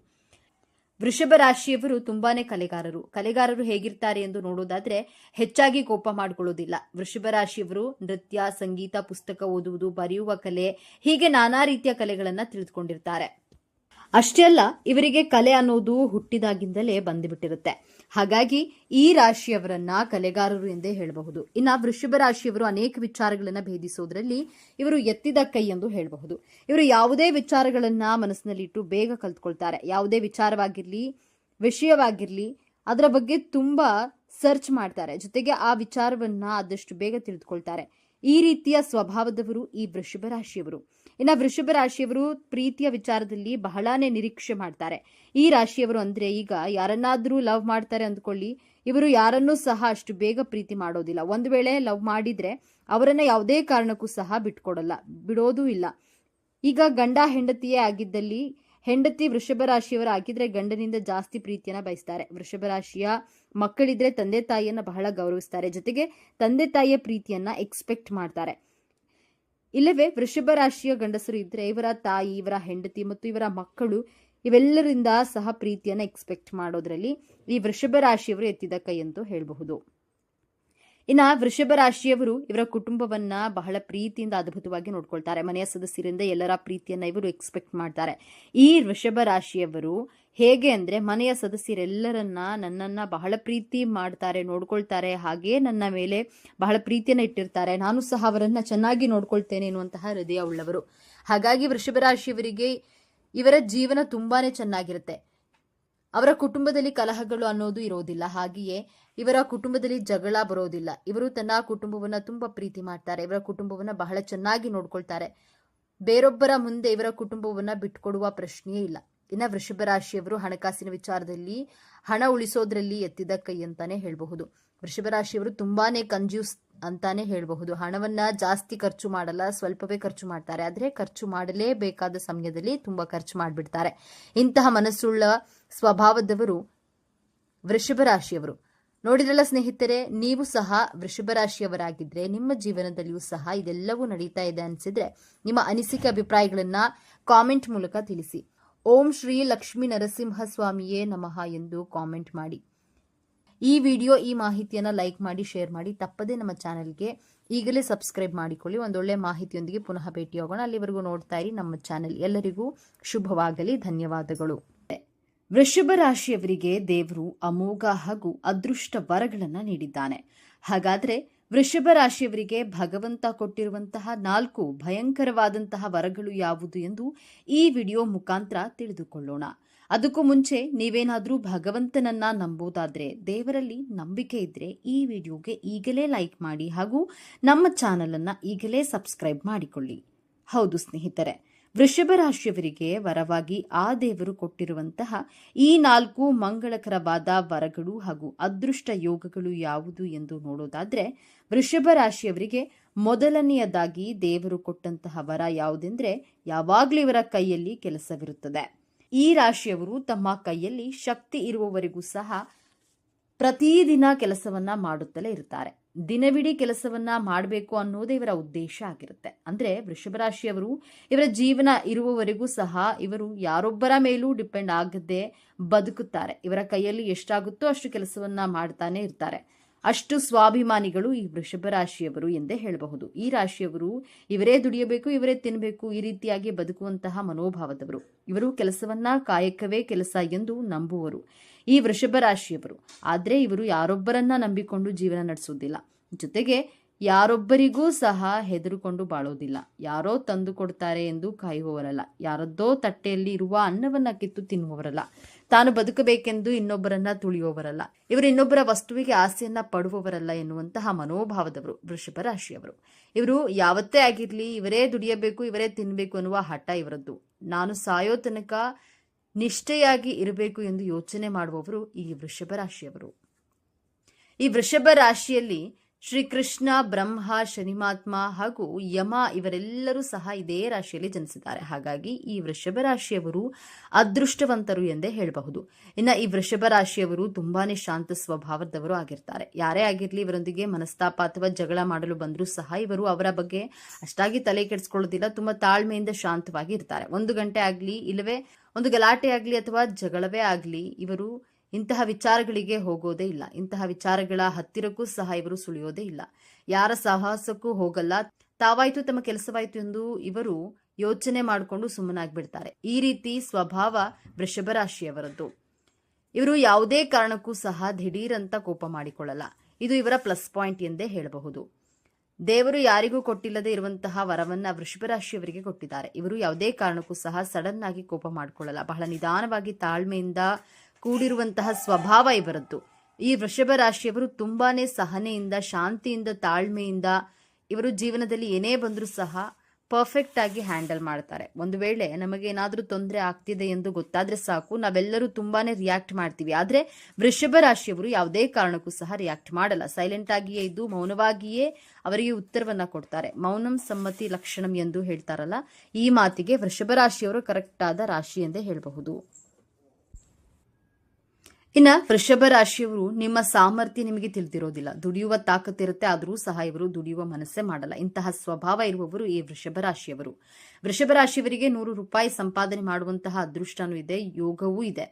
ವೃಷಭ ರಾಶಿಯವರು ತುಂಬಾನೇ ಕಲೆಗಾರರು ಹೇಗಿರ್ತಾರೆ ಎಂದು ನೋಡೋದಾದ್ರೆ ಹೆಚ್ಚಾಗಿ ಕೋಪ ಮಾಡಿಕೊಳ್ಳೋದಿಲ್ಲ. ವೃಷಭ ರಾಶಿಯವರು ನೃತ್ಯ, ಸಂಗೀತ, ಪುಸ್ತಕ ಓದುವುದು, ಬರೆಯುವ ಕಲೆ, ಹೀಗೆ ನಾನಾ ರೀತಿಯ ಕಲೆಗಳನ್ನ ತಿಳಿದುಕೊಂಡಿರ್ತಾರೆ. ಅಷ್ಟೇ ಅಲ್ಲ, ಇವರಿಗೆ ಕಲೆ ಅನ್ನೋದು ಹುಟ್ಟಿದಾಗಿಂದಲೇ ಬಂದುಬಿಟ್ಟಿರುತ್ತೆ. ಹಾಗಾಗಿ ಈ ರಾಶಿಯವರನ್ನ ಕಲೆಗಾರರು ಎಂದೇ ಹೇಳಬಹುದು. ಇನ್ನು ವೃಷಭ ರಾಶಿಯವರು ಅನೇಕ ವಿಚಾರಗಳನ್ನ ಭೇದಿಸೋದ್ರಲ್ಲಿ ಇವರು ಎತ್ತಿದ ಕೈ ಎಂದು ಹೇಳಬಹುದು. ಇವರು ಯಾವುದೇ ವಿಚಾರಗಳನ್ನ ಮನಸ್ಸಿನಲ್ಲಿಟ್ಟು ಬೇಗ ಕಲ್ತ್ಕೊಳ್ತಾರೆ. ಯಾವುದೇ ವಿಚಾರವಾಗಿರ್ಲಿ, ವಿಷಯವಾಗಿರ್ಲಿ, ಅದರ ಬಗ್ಗೆ ತುಂಬಾ ಸರ್ಚ್ ಮಾಡ್ತಾರೆ. ಜೊತೆಗೆ ಆ ವಿಚಾರವನ್ನ ಆದಷ್ಟು ಬೇಗ ತಿಳಿದುಕೊಳ್ತಾರೆ. ಈ ರೀತಿಯ ಸ್ವಭಾವದವರು ಈ ವೃಷಭ ರಾಶಿಯವರು. ಇನ್ನು ವೃಷಭ ರಾಶಿಯವರು ಪ್ರೀತಿಯ ವಿಚಾರದಲ್ಲಿ ಬಹಳಾನೇ ನಿರೀಕ್ಷೆ ಮಾಡ್ತಾರೆ. ಈ ರಾಶಿಯವರು ಅಂದ್ರೆ ಈಗ ಯಾರನ್ನಾದ್ರೂ ಲವ್ ಮಾಡ್ತಾರೆ ಅಂದ್ಕೊಳ್ಳಿ, ಇವರು ಯಾರನ್ನೂ ಸಹ ಅಷ್ಟು ಬೇಗ ಪ್ರೀತಿ ಮಾಡೋದಿಲ್ಲ. ಒಂದು ವೇಳೆ ಲವ್ ಮಾಡಿದ್ರೆ ಅವರನ್ನ ಯಾವುದೇ ಕಾರಣಕ್ಕೂ ಸಹ ಬಿಡೋದೂ ಇಲ್ಲ. ಈಗ ಗಂಡ ಹೆಂಡತಿಯೇ ಆಗಿದ್ದಲ್ಲಿ ಹೆಂಡತಿ ವೃಷಭ ರಾಶಿಯವರ ಆಗಿದ್ರೆ ಗಂಡನಿಂದ ಜಾಸ್ತಿ ಪ್ರೀತಿಯನ್ನ ಬಯಸ್ತಾರೆ. ವೃಷಭ ರಾಶಿಯ ಮಕ್ಕಳಿದ್ರೆ ತಂದೆ ತಾಯಿಯನ್ನ ಬಹಳ ಗೌರವಿಸ್ತಾರೆ. ಜೊತೆಗೆ ತಂದೆ ತಾಯಿಯ ಪ್ರೀತಿಯನ್ನ ಎಕ್ಸ್ಪೆಕ್ಟ್ ಮಾಡ್ತಾರೆ. ಇಲ್ಲವೇ ವೃಷಭ ರಾಶಿಯ ಗಂಡಸರು ಇದ್ರೆ ಇವರ ತಾಯಿ, ಇವರ ಹೆಂಡತಿ ಮತ್ತು ಇವರ ಮಕ್ಕಳು ಇವೆಲ್ಲರಿಂದ ಸಹ ಪ್ರೀತಿಯನ್ನ ಎಕ್ಸ್ಪೆಕ್ಟ್ ಮಾಡೋದ್ರಲ್ಲಿ ಈ ವೃಷಭ ರಾಶಿಯವರು ಎತ್ತಿದ ಕೈ ಎಂದು ಹೇಳಬಹುದು. ಇನ್ನು ವೃಷಭ ರಾಶಿಯವರು ಇವರ ಕುಟುಂಬವನ್ನ ಬಹಳ ಪ್ರೀತಿಯಿಂದ ಅದ್ಭುತವಾಗಿ ನೋಡ್ಕೊಳ್ತಾರೆ. ಮನೆಯ ಸದಸ್ಯರಿಂದ ಎಲ್ಲರ ಪ್ರೀತಿಯನ್ನ ಇವರು ಎಕ್ಸ್ಪೆಕ್ಟ್ ಮಾಡ್ತಾರೆ. ಈ ವೃಷಭ ರಾಶಿಯವರು ಹೇಗೆ ಅಂದ್ರೆ ಮನೆಯ ಸದಸ್ಯರೆಲ್ಲರನ್ನ ನನ್ನನ್ನ ಬಹಳ ಪ್ರೀತಿ ಮಾಡ್ತಾರೆ, ನೋಡ್ಕೊಳ್ತಾರೆ, ಹಾಗೆ ನನ್ನ ಮೇಲೆ ಬಹಳ ಪ್ರೀತಿಯನ್ನ ಇಟ್ಟಿರ್ತಾರೆ, ನಾನು ಸಹ ಅವರನ್ನ ಚೆನ್ನಾಗಿ ನೋಡ್ಕೊಳ್ತೇನೆ ಎನ್ನುವಂತಹ ಹೃದಯ ಉಳ್ಳವರು. ಹಾಗಾಗಿ ವೃಷಭ ರಾಶಿಯವರಿಗೆ ಇವರ ಜೀವನ ತುಂಬಾನೇ ಚೆನ್ನಾಗಿರುತ್ತೆ. ಅವರ ಕುಟುಂಬದಲ್ಲಿ ಕಲಹಗಳು ಅನ್ನೋದು ಇರೋದಿಲ್ಲ. ಹಾಗೆಯೇ ಇವರ ಕುಟುಂಬದಲ್ಲಿ ಜಗಳ ಬರೋದಿಲ್ಲ. ಇವರು ತನ್ನ ಕುಟುಂಬವನ್ನ ತುಂಬಾ ಪ್ರೀತಿ ಮಾಡ್ತಾರೆ. ಇವರ ಕುಟುಂಬವನ್ನ ಬಹಳ ಚೆನ್ನಾಗಿ ನೋಡ್ಕೊಳ್ತಾರೆ. ಬೇರೊಬ್ಬರ ಮುಂದೆ ಇವರ ಕುಟುಂಬವನ್ನ ಬಿಟ್ಕೊಡುವ ಪ್ರಶ್ನೆಯೇ ಇಲ್ಲ. ಇನ್ನು ವೃಷಭ ರಾಶಿಯವರು ಹಣಕಾಸಿನ ವಿಚಾರದಲ್ಲಿ ಹಣ ಉಳಿಸೋದ್ರಲ್ಲಿ ಎತ್ತಿದ ಕೈ ಅಂತಾನೆ ಹೇಳಬಹುದು. ವೃಷಭ ರಾಶಿಯವರು ತುಂಬಾನೇ ಕಂಜೂಸ್ ಅಂತಾನೆ ಹೇಳಬಹುದು. ಹಣವನ್ನ ಜಾಸ್ತಿ ಖರ್ಚು ಮಾಡಲ್ಲ, ಸ್ವಲ್ಪವೇ ಖರ್ಚು ಮಾಡ್ತಾರೆ. ಆದ್ರೆ ಖರ್ಚು ಮಾಡಲೇಬೇಕಾದ ಸಮಯದಲ್ಲಿ ತುಂಬಾ ಖರ್ಚು ಮಾಡಿಬಿಡ್ತಾರೆ. ಇಂತಹ ಮನಸ್ಸುಳ್ಳ ಸ್ವಭಾವದವರು ವೃಷಭ ರಾಶಿಯವರು. ನೋಡಿದ್ರಲ್ಲ ಸ್ನೇಹಿತರೆ, ನೀವು ಸಹ ವೃಷಭ ರಾಶಿಯವರಾಗಿದ್ರೆ ನಿಮ್ಮ ಜೀವನದಲ್ಲಿಯೂ ಸಹ ಇದೆಲ್ಲವೂ ನಡೀತಾ ಇದೆ ಅನಿಸಿದ್ರೆ ನಿಮ್ಮ ಅನಿಸಿಕೆ ಅಭಿಪ್ರಾಯಗಳನ್ನ ಕಾಮೆಂಟ್ ಮೂಲಕ ತಿಳಿಸಿ. ಓಂ ಶ್ರೀ ಲಕ್ಷ್ಮೀ ನರಸಿಂಹ ಸ್ವಾಮಿಯೇ ನಮಃ ಎಂದು ಕಾಮೆಂಟ್ ಮಾಡಿ. ಈ ವಿಡಿಯೋ, ಈ ಮಾಹಿತಿಯನ್ನು ಲೈಕ್ ಮಾಡಿ, ಶೇರ್ ಮಾಡಿ. ತಪ್ಪದೇ ನಮ್ಮ ಚಾನೆಲ್ಗೆ ಈಗಲೇ ಸಬ್ಸ್ಕ್ರೈಬ್ ಮಾಡಿಕೊಳ್ಳಿ. ಒಂದೊಳ್ಳೆ ಮಾಹಿತಿಯೊಂದಿಗೆ ಪುನಃ ಭೇಟಿಯಾಗೋಣ. ಅಲ್ಲಿವರೆಗೂ ನೋಡ್ತಾ ಇರಿ ನಮ್ಮ ಚಾನೆಲ್. ಎಲ್ಲರಿಗೂ ಶುಭವಾಗಲಿ. ಧನ್ಯವಾದಗಳು. ವೃಷಭ ರಾಶಿಯವರಿಗೆ ದೇವರು ಅಮೋಘ ಹಾಗೂ ಅದೃಷ್ಟ ವರಗಳನ್ನು ನೀಡಿದ್ದಾನೆ. ಹಾಗಾದ್ರೆ ವೃಷಭ ರಾಶಿಯವರಿಗೆ ಭಗವಂತ ಕೊಟ್ಟಿರುವಂತಹ 4 ಭಯಂಕರವಾದಂತಹ ವರಗಳು ಯಾವುದು ಎಂದು ಈ ವಿಡಿಯೋ ಮುಖಾಂತರ ತಿಳಿದುಕೊಳ್ಳೋಣ. ಅದಕ್ಕೂ ಮುಂಚೆ ನೀವೇನಾದರೂ ಭಗವಂತನನ್ನ ನಂಬೋದಾದ್ರೆ, ದೇವರಲ್ಲಿ ನಂಬಿಕೆ ಇದ್ರೆ ಈ ವಿಡಿಯೋಗೆ ಈಗಲೇ ಲೈಕ್ ಮಾಡಿ ಹಾಗೂ ನಮ್ಮ ಚಾನಲ್ ಅನ್ನ ಈಗಲೇ ಸಬ್ಸ್ಕ್ರೈಬ್ ಮಾಡಿಕೊಳ್ಳಿ. ಹೌದು ಸ್ನೇಹಿತರೆ, ವೃಷಭ ರಾಶಿಯವರಿಗೆ ವರವಾಗಿ ಆ ದೇವರು ಕೊಟ್ಟಿರುವಂತಹ ಈ 4 ಮಂಗಳಕರವಾದ ವರಗಳು ಹಾಗೂ ಅದೃಷ್ಟ ಯೋಗಗಳು ಯಾವುದು ಎಂದು ನೋಡೋದಾದ್ರೆ, ವೃಷಭ ರಾಶಿಯವರಿಗೆ ಮೊದಲನೆಯದಾಗಿ ದೇವರು ಕೊಟ್ಟಂತಹ ವರ ಯಾವುದೆಂದ್ರೆ, ಯಾವಾಗಲೂ ಇವರ ಕೈಯಲ್ಲಿ ಕೆಲಸವಿರುತ್ತದೆ. ಈ ರಾಶಿಯವರು ತಮ್ಮ ಕೈಯಲ್ಲಿ ಶಕ್ತಿ ಇರುವವರೆಗೂ ಸಹ ಪ್ರತಿದಿನ ಕೆಲಸವನ್ನ ಮಾಡುತ್ತಲೇ ಇರ್ತಾರೆ. ದಿನವಿಡೀ ಕೆಲಸವನ್ನ ಮಾಡಬೇಕು ಅನ್ನೋದೇ ಇವರ ಉದ್ದೇಶ ಆಗಿರುತ್ತೆ. ಅಂದ್ರೆ ವೃಷಭ ರಾಶಿಯವರು ಇವರ ಜೀವನ ಇರುವವರೆಗೂ ಸಹ ಇವರು ಯಾರೊಬ್ಬರ ಮೇಲೂ ಡಿಪೆಂಡ್ ಆಗದೆ ಬದುಕುತ್ತಾರೆ. ಇವರ ಕೈಯಲ್ಲಿ ಎಷ್ಟಾಗುತ್ತೋ ಅಷ್ಟು ಕೆಲಸವನ್ನ ಮಾಡ್ತಾನೆ ಇರ್ತಾರೆ. ಅಷ್ಟು ಸ್ವಾಭಿಮಾನಿಗಳು ಈ ವೃಷಭ ರಾಶಿಯವರು ಎಂದೇ ಹೇಳಬಹುದು. ಈ ರಾಶಿಯವರು ಇವರೇ ದುಡಿಯಬೇಕು, ಇವರೇ ತಿನ್ನಬೇಕು, ಈ ರೀತಿಯಾಗಿ ಬದುಕುವಂತಹ ಮನೋಭಾವದವರು. ಇವರು ಕೆಲಸವನ್ನ ಕಾಯಕವೇ ಕೆಲಸ ಎಂದು ನಂಬುವರು ಈ ವೃಷಭ ರಾಶಿಯವರು. ಆದ್ರೆ ಇವರು ಯಾರೊಬ್ಬರನ್ನ ನಂಬಿಕೊಂಡು ಜೀವನ ನಡೆಸುವುದಿಲ್ಲ. ಜೊತೆಗೆ ಯಾರೊಬ್ಬರಿಗೂ ಸಹ ಹೆದರುಕೊಂಡು ಬಾಳೋದಿಲ್ಲ. ಯಾರೋ ತಂದು ಕೊಡ್ತಾರೆ ಎಂದು ಕಾಯುವವರಲ್ಲ. ಯಾರದ್ದೋ ತಟ್ಟೆಯಲ್ಲಿ ಇರುವ ಅನ್ನವನ್ನ ಕಿತ್ತು ತಿನ್ನುವವರಲ್ಲ. ತಾನು ಬದುಕಬೇಕೆಂದು ಇನ್ನೊಬ್ಬರನ್ನ ತುಳಿಯುವವರಲ್ಲ. ಇವರು ಇನ್ನೊಬ್ಬರ ವಸ್ತುವಿಗೆ ಆಸೆಯನ್ನ ಪಡುವವರಲ್ಲ ಎನ್ನುವಂತಹ ಮನೋಭಾವದವರು ವೃಷಭ ರಾಶಿಯವರು. ಇವರು ಯಾವತ್ತೇ ಆಗಿರ್ಲಿ ಇವರೇ ದುಡಿಯಬೇಕು, ಇವರೇ ತಿನ್ನಬೇಕು ಅನ್ನುವ ಹಠ ಇವರದ್ದು. ನಾನು ಸಾಯೋ ತನಕ ನಿಷ್ಠೆಯಾಗಿ ಇರಬೇಕು ಎಂದು ಯೋಚನೆ ಮಾಡುವವರು ಈ ವೃಷಭ ರಾಶಿಯವರು. ಈ ವೃಷಭ ರಾಶಿಯಲ್ಲಿ ಶ್ರೀಕೃಷ್ಣ, ಬ್ರಹ್ಮ, ಶನಿಮಾತ್ಮ ಹಾಗೂ ಯಮ ಇವರೆಲ್ಲರೂ ಸಹ ಇದೇ ರಾಶಿಯಲ್ಲಿ ಜನಿಸಿದ್ದಾರೆ. ಹಾಗಾಗಿ ಈ ವೃಷಭ ರಾಶಿಯವರು ಅದೃಷ್ಟವಂತರು ಎಂದೇ ಹೇಳಬಹುದು. ಇನ್ನು ಈ ವೃಷಭ ರಾಶಿಯವರು ತುಂಬಾನೇ ಶಾಂತ ಸ್ವಭಾವದವರು ಆಗಿರ್ತಾರೆ. ಯಾರೇ ಆಗಿರ್ಲಿ ಇವರೊಂದಿಗೆ ಮನಸ್ತಾಪ ಅಥವಾ ಜಗಳ ಮಾಡಲು ಬಂದರೂ ಸಹ ಇವರು ಅವರ ಬಗ್ಗೆ ಅಷ್ಟಾಗಿ ತಲೆ ಕೆಡಿಸ್ಕೊಳ್ಳೋದಿಲ್ಲ. ತುಂಬಾ ತಾಳ್ಮೆಯಿಂದ ಶಾಂತವಾಗಿ ಇರ್ತಾರೆ. 1 ಗಂಟೆ ಆಗ್ಲಿ ಇಲ್ಲವೇ ಒಂದು ಗಲಾಟೆ ಆಗ್ಲಿ ಅಥವಾ ಜಗಳವೇ ಆಗ್ಲಿ ಇವರು ಇಂತಹ ವಿಚಾರಗಳಿಗೆ ಹೋಗೋದೇ ಇಲ್ಲ. ಇಂತಹ ವಿಚಾರಗಳ ಹತ್ತಿರಕ್ಕೂ ಸಹ ಇವರು ಸುಳಿಯೋದೇ ಇಲ್ಲ. ಯಾರ ಸಾಹಸಕ್ಕೂ ಹೋಗಲ್ಲ. ತಾವಾಯ್ತು ತಮ್ಮ ಕೆಲಸವಾಯ್ತು ಎಂದು ಇವರು ಯೋಚನೆ ಮಾಡಿಕೊಂಡು ಸುಮ್ಮನಾಗ್ಬಿಡ್ತಾರೆ. ಈ ರೀತಿ ಸ್ವಭಾವ ವೃಷಭ ರಾಶಿಯವರದ್ದು. ಇವರು ಯಾವುದೇ ಕಾರಣಕ್ಕೂ ಸಹ ದಿಢೀರ್ ಅಂತ ಕೋಪ ಮಾಡಿಕೊಳ್ಳಲ್ಲ. ಇದು ಇವರ ಪ್ಲಸ್ ಪಾಯಿಂಟ್ ಎಂದೇ ಹೇಳಬಹುದು. ದೇವರು ಯಾರಿಗೂ ಕೊಟ್ಟಿಲ್ಲದೆ ಇರುವಂತಹ ವರವನ್ನ ವೃಷಭ ರಾಶಿಯವರಿಗೆ ಕೊಟ್ಟಿದ್ದಾರೆ. ಇವರು ಯಾವುದೇ ಕಾರಣಕ್ಕೂ ಸಹ ಸಡನ್ ಆಗಿ ಕೋಪ ಮಾಡಿಕೊಳ್ಳಲ್ಲ. ಬಹಳ ನಿಧಾನವಾಗಿ ತಾಳ್ಮೆಯಿಂದ ಕೂಡಿರುವಂತಹ ಸ್ವಭಾವ ಇವರದ್ದು. ಈ ವೃಷಭ ರಾಶಿಯವರು ತುಂಬಾನೇ ಸಹನೆಯಿಂದ, ಶಾಂತಿಯಿಂದ, ತಾಳ್ಮೆಯಿಂದ ಇವರು ಜೀವನದಲ್ಲಿ ಏನೇ ಬಂದರೂ ಸಹ ಪರ್ಫೆಕ್ಟ್ ಆಗಿ ಹ್ಯಾಂಡಲ್ ಮಾಡ್ತಾರೆ. ಒಂದು ವೇಳೆ ನಮಗೆ ಏನಾದರೂ ತೊಂದರೆ ಆಗ್ತಿದೆ ಎಂದು ಗೊತ್ತಾದ್ರೆ ಸಾಕು, ನಾವೆಲ್ಲರೂ ತುಂಬಾನೇ ರಿಯಾಕ್ಟ್ ಮಾಡ್ತೀವಿ. ಆದ್ರೆ ವೃಷಭ ರಾಶಿಯವರು ಯಾವುದೇ ಕಾರಣಕ್ಕೂ ಸಹ ರಿಯಾಕ್ಟ್ ಮಾಡಲ್ಲ. ಸೈಲೆಂಟ್ ಆಗಿಯೇ ಇದ್ದು ಮೌನವಾಗಿಯೇ ಅವರಿಗೆ ಉತ್ತರವನ್ನ ಕೊಡ್ತಾರೆ. ಮೌನಂ ಸಮ್ಮತಿ ಲಕ್ಷಣಂ ಎಂದು ಹೇಳ್ತಾರಲ್ಲ, ಈ ಮಾತಿಗೆ ವೃಷಭ ರಾಶಿಯವರು ಕರೆಕ್ಟ್ ಆದ ರಾಶಿ ಎಂದೇ ಹೇಳಬಹುದು. ಇನ್ನ ವೃಷಭ ರಾಶಿಯವರು ನಿಮ್ಮ ಸಾಮರ್ಥ್ಯ ನಿಮಗೆ ತಿಳಿದಿರೋದಿಲ್ಲ. ದುಡಿಯುವ ತಾಕತ್ತಿರುತ್ತೆ, ಆದರೂ ಸಹ ಇವರು ದುಡಿಯುವ ಮನಸ್ಸೇ ಮಾಡಲ್ಲ. ಇಂತಹ ಸ್ವಭಾವ ಇರುವವರು ಈ ವೃಷಭ ರಾಶಿಯವರು. ವೃಷಭ ರಾಶಿಯವರಿಗೆ 100 ರೂಪಾಯಿ ಸಂಪಾದನೆ ಮಾಡುವಂತಹ ಅದೃಷ್ಟನೂ ಇದೆ, ಯೋಗವೂ ಇದೆ,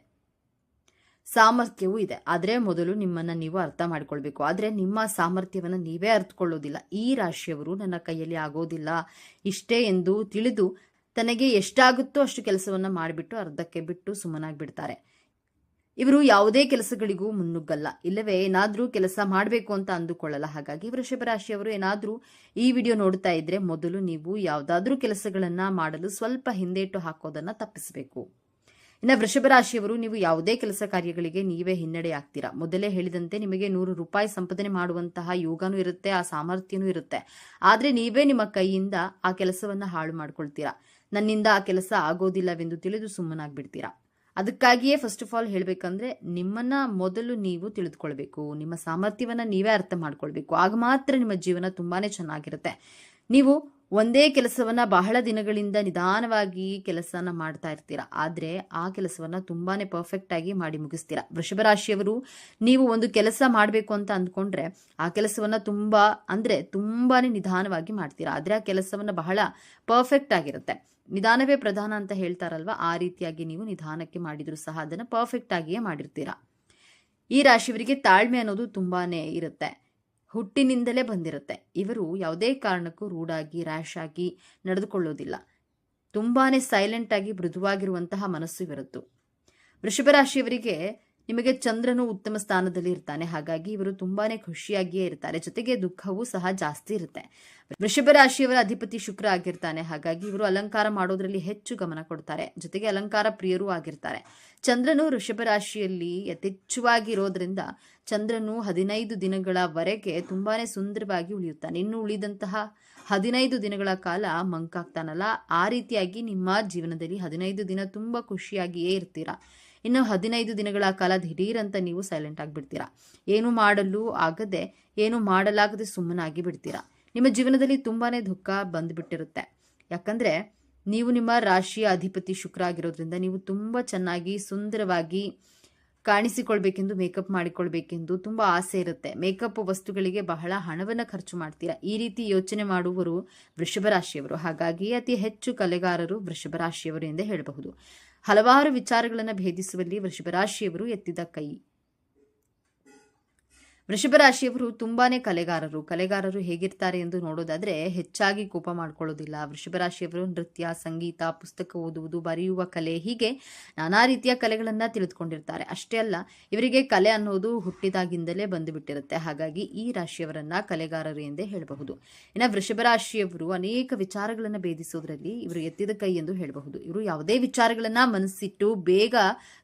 ಸಾಮರ್ಥ್ಯವೂ ಇದೆ. ಆದ್ರೆ ಮೊದಲು ನಿಮ್ಮನ್ನ ನೀವು ಅರ್ಥ ಮಾಡ್ಕೊಳ್ಬೇಕು. ಆದ್ರೆ ನಿಮ್ಮ ಸಾಮರ್ಥ್ಯವನ್ನ ನೀವೇ ಅರ್ಥಕೊಳ್ಳೋದಿಲ್ಲ. ಈ ರಾಶಿಯವರು ನನ್ನ ಕೈಯಲ್ಲಿ ಆಗೋದಿಲ್ಲ ಇಷ್ಟೇ ಎಂದು ತಿಳಿದು ತನಗೆ ಎಷ್ಟಾಗುತ್ತೋ ಅಷ್ಟು ಕೆಲಸವನ್ನ ಮಾಡಿಬಿಟ್ಟು ಅರ್ಧಕ್ಕೆ ಬಿಟ್ಟು ಸುಮ್ಮನಾಗ್ಬಿಡ್ತಾರೆ. ಇವರು ಯಾವುದೇ ಕೆಲಸಗಳಿಗೂ ಮುನ್ನುಗ್ಗಲ್ಲ, ಇಲ್ಲವೇ ಏನಾದ್ರೂ ಕೆಲಸ ಮಾಡಬೇಕು ಅಂತ ಅಂದುಕೊಳ್ಳಲ್ಲ. ಹಾಗಾಗಿ ವೃಷಭ ರಾಶಿಯವರು ಏನಾದ್ರೂ ಈ ವಿಡಿಯೋ ನೋಡ್ತಾ ಇದ್ರೆ ಮೊದಲು ನೀವು ಯಾವುದಾದ್ರೂ ಕೆಲಸಗಳನ್ನ ಮಾಡಲು ಸ್ವಲ್ಪ ಹಿಂದೇಟು ಹಾಕೋದನ್ನ ತಪ್ಪಿಸಬೇಕು. ಇನ್ನು ವೃಷಭ ರಾಶಿಯವರು ನೀವು ಯಾವುದೇ ಕೆಲಸ ಕಾರ್ಯಗಳಿಗೆ ನೀವೇ ಹಿನ್ನಡೆ ಆಗ್ತೀರಾ. ಮೊದಲೇ ಹೇಳಿದಂತೆ ನಿಮಗೆ 100 ರೂಪಾಯಿ ಸಂಪಾದನೆ ಮಾಡುವಂತಹ ಯೋಗನೂ ಇರುತ್ತೆ, ಆ ಸಾಮರ್ಥ್ಯನೂ ಇರುತ್ತೆ. ಆದ್ರೆ ನೀವೇ ನಿಮ್ಮ ಕೈಯಿಂದ ಆ ಕೆಲಸವನ್ನ ಹಾಳು ಮಾಡ್ಕೊಳ್ತೀರಾ. ನನ್ನಿಂದ ಆ ಕೆಲಸ ಆಗೋದಿಲ್ಲವೆಂದು ತಿಳಿದು ಸುಮ್ಮನಾಗ್ಬಿಡ್ತೀರಾ. ಅದಕ್ಕಾಗಿಯೇ ಫಸ್ಟ್ ಆಫ್ ಆಲ್ ಹೇಳಬೇಕಂದ್ರೆ ನಿಮ್ಮನ್ನ ಮೊದಲು ನೀವು ತಿಳಿದುಕೊಳ್ಬೇಕು. ನಿಮ್ಮ ಸಾಮರ್ಥ್ಯವನ್ನ ನೀವೇ ಅರ್ಥ ಮಾಡ್ಕೊಳ್ಬೇಕು. ಆಗ ಮಾತ್ರ ನಿಮ್ಮ ಜೀವನ ತುಂಬಾನೇ ಚೆನ್ನಾಗಿರುತ್ತೆ. ನೀವು ಒಂದೇ ಕೆಲಸವನ್ನ ಬಹಳ ದಿನಗಳಿಂದ ನಿಧಾನವಾಗಿ ಕೆಲಸನ ಮಾಡ್ತಾ ಇರ್ತೀರಾ. ಆದ್ರೆ ಆ ಕೆಲಸವನ್ನ ತುಂಬಾನೇ ಪರ್ಫೆಕ್ಟ್ ಆಗಿ ಮಾಡಿ ಮುಗಿಸ್ತೀರಾ. ವೃಷಭ ರಾಶಿಯವರು ನೀವು ಒಂದು ಕೆಲಸ ಮಾಡಬೇಕು ಅಂತ ಅಂದ್ಕೊಂಡ್ರೆ ಆ ಕೆಲಸವನ್ನ ತುಂಬಾನೇ ನಿಧಾನವಾಗಿ ಮಾಡ್ತೀರಾ. ಆದ್ರೆ ಆ ಕೆಲಸವನ್ನ ಬಹಳ ಪರ್ಫೆಕ್ಟ್ ಆಗಿರುತ್ತೆ. ನಿಧಾನವೇ ಪ್ರಧಾನ ಅಂತ ಹೇಳ್ತಾರಲ್ವಾ, ಆ ರೀತಿಯಾಗಿ ನೀವು ನಿಧಾನಕ್ಕೆ ಮಾಡಿದ್ರು ಸಹ ಅದನ್ನ ಪರ್ಫೆಕ್ಟ್ ಆಗಿಯೇ ಮಾಡಿರ್ತೀರಾ. ಈ ರಾಶಿಯವರಿಗೆ ತಾಳ್ಮೆ ಅನ್ನೋದು ತುಂಬಾನೇ ಇರುತ್ತೆ, ಹುಟ್ಟಿನಿಂದಲೇ ಬಂದಿರುತ್ತೆ. ಇವರು ಯಾವುದೇ ಕಾರಣಕ್ಕೂ ರೂಢಾಗಿ ರ್ಯಾಶ್ ಆಗಿ ನಡೆದುಕೊಳ್ಳೋದಿಲ್ಲ. ತುಂಬಾನೇ ಸೈಲೆಂಟ್ ಆಗಿ ಮೃದುವಾಗಿರುವಂತಹ ಮನಸ್ಸು ಇವರದ್ದು. ವೃಷಭ ರಾಶಿಯವರಿಗೆ ನಿಮಗೆ ಚಂದ್ರನು ಉತ್ತಮ ಸ್ಥಾನದಲ್ಲಿ ಇರ್ತಾನೆ. ಹಾಗಾಗಿ ಇವರು ತುಂಬಾನೇ ಖುಷಿಯಾಗಿಯೇ ಇರ್ತಾರೆ. ಜೊತೆಗೆ ದುಃಖವೂ ಸಹ ಜಾಸ್ತಿ ಇರುತ್ತೆ. ವೃಷಭ ರಾಶಿಯವರ ಅಧಿಪತಿ ಶುಕ್ರ ಆಗಿರ್ತಾನೆ. ಹಾಗಾಗಿ ಇವರು ಅಲಂಕಾರ ಮಾಡೋದ್ರಲ್ಲಿ ಹೆಚ್ಚು ಗಮನ ಕೊಡ್ತಾರೆ. ಜೊತೆಗೆ ಅಲಂಕಾರ ಪ್ರಿಯರೂ ಆಗಿರ್ತಾರೆ. ಚಂದ್ರನು ವೃಷಭ ರಾಶಿಯಲ್ಲಿ ಯಥೇಚ್ಛವಾಗಿ ಇರೋದ್ರಿಂದ ಚಂದ್ರನು 15 ದಿನಗಳವರೆಗೆ ತುಂಬಾನೇ ಸುಂದರವಾಗಿ ಉಳಿಯುತ್ತಾನೆ. ಇನ್ನು ಉಳಿದಂತಹ 15 ದಿನಗಳ ಕಾಲ ಮಂಕಾಗ್ತಾನಲ್ಲ, ಆ ರೀತಿಯಾಗಿ ನಿಮ್ಮ ಜೀವನದಲ್ಲಿ 15 ದಿನ ತುಂಬಾ ಖುಷಿಯಾಗಿಯೇ ಇರ್ತೀರಾ. ಇನ್ನು 15 ದಿನಗಳ ಕಾಲ ದಿಢೀರ್ ಅಂತ ನೀವು ಸೈಲೆಂಟ್ ಆಗಿಬಿಡ್ತೀರಾ. ಏನು ಮಾಡಲು ಆಗದೆ, ಏನು ಮಾಡಲಾಗದೆ ಸುಮ್ಮನಾಗಿ ಬಿಡ್ತೀರಾ. ನಿಮ್ಮ ಜೀವನದಲ್ಲಿ ತುಂಬಾನೇ ದುಃಖ ಬಂದ್ಬಿಟ್ಟಿರುತ್ತೆ. ಯಾಕಂದ್ರೆ ನೀವು ನಿಮ್ಮ ರಾಶಿಯ ಅಧಿಪತಿ ಶುಕ್ರ ಆಗಿರೋದ್ರಿಂದ ನೀವು ತುಂಬಾ ಚೆನ್ನಾಗಿ ಸುಂದರವಾಗಿ ಕಾಣಿಸಿಕೊಳ್ಬೇಕೆಂದು, ಮೇಕಪ್ ಮಾಡಿಕೊಳ್ಬೇಕೆಂದು ತುಂಬಾ ಆಸೆ ಇರುತ್ತೆ. ಮೇಕಪ್ ವಸ್ತುಗಳಿಗೆ ಬಹಳ ಹಣವನ್ನು ಖರ್ಚು ಮಾಡ್ತೀರಾ. ಈ ರೀತಿ ಯೋಚನೆ ಮಾಡುವವರು ವೃಷಭ ರಾಶಿಯವರು. ಹಾಗಾಗಿ ಅತಿ ಹೆಚ್ಚು ಕಲೆಗಾರರು ವೃಷಭ ರಾಶಿಯವರು ಎಂದೇ ಹೇಳಬಹುದು. ಹಲವಾರು ವಿಚಾರಗಳನ್ನು ಭೇದಿಸುವಲ್ಲಿ ವೃಷಭ ರಾಶಿಯವರು ಎತ್ತಿದ ಕೈ. ವೃಷಭ ರಾಶಿಯವರು ತುಂಬಾನೇ ಕಲೆಗಾರರು ಹೇಗಿರ್ತಾರೆ ಎಂದು ನೋಡೋದಾದ್ರೆ ಹೆಚ್ಚಾಗಿ ಕೋಪ ಮಾಡ್ಕೊಳ್ಳೋದಿಲ್ಲ. ವೃಷಭ ರಾಶಿಯವರು ನೃತ್ಯ, ಸಂಗೀತ, ಪುಸ್ತಕ ಓದುವುದು, ಬರೆಯುವ ಕಲೆ, ಹೀಗೆ ನಾನಾ ರೀತಿಯ ಕಲೆಗಳನ್ನ ತಿಳಿದುಕೊಂಡಿರ್ತಾರೆ. ಅಷ್ಟೇ ಅಲ್ಲ, ಇವರಿಗೆ ಕಲೆ ಅನ್ನೋದು ಹುಟ್ಟಿದಾಗಿಂದಲೇ ಬಂದು ಬಿಟ್ಟಿರುತ್ತೆ. ಹಾಗಾಗಿ ಈ ರಾಶಿಯವರನ್ನ ಕಲೆಗಾರರು ಎಂದೇ ಹೇಳಬಹುದು. ಇನ್ನು ವೃಷಭ ರಾಶಿಯವರು ಅನೇಕ ವಿಚಾರಗಳನ್ನ ಭೇದಿಸೋದ್ರಲ್ಲಿ ಇವರು ಎತ್ತಿದ ಕೈ ಎಂದು ಹೇಳಬಹುದು. ಇವರು ಯಾವುದೇ ವಿಚಾರಗಳನ್ನ ಮನಸ್ಸಿಟ್ಟು ಬೇಗ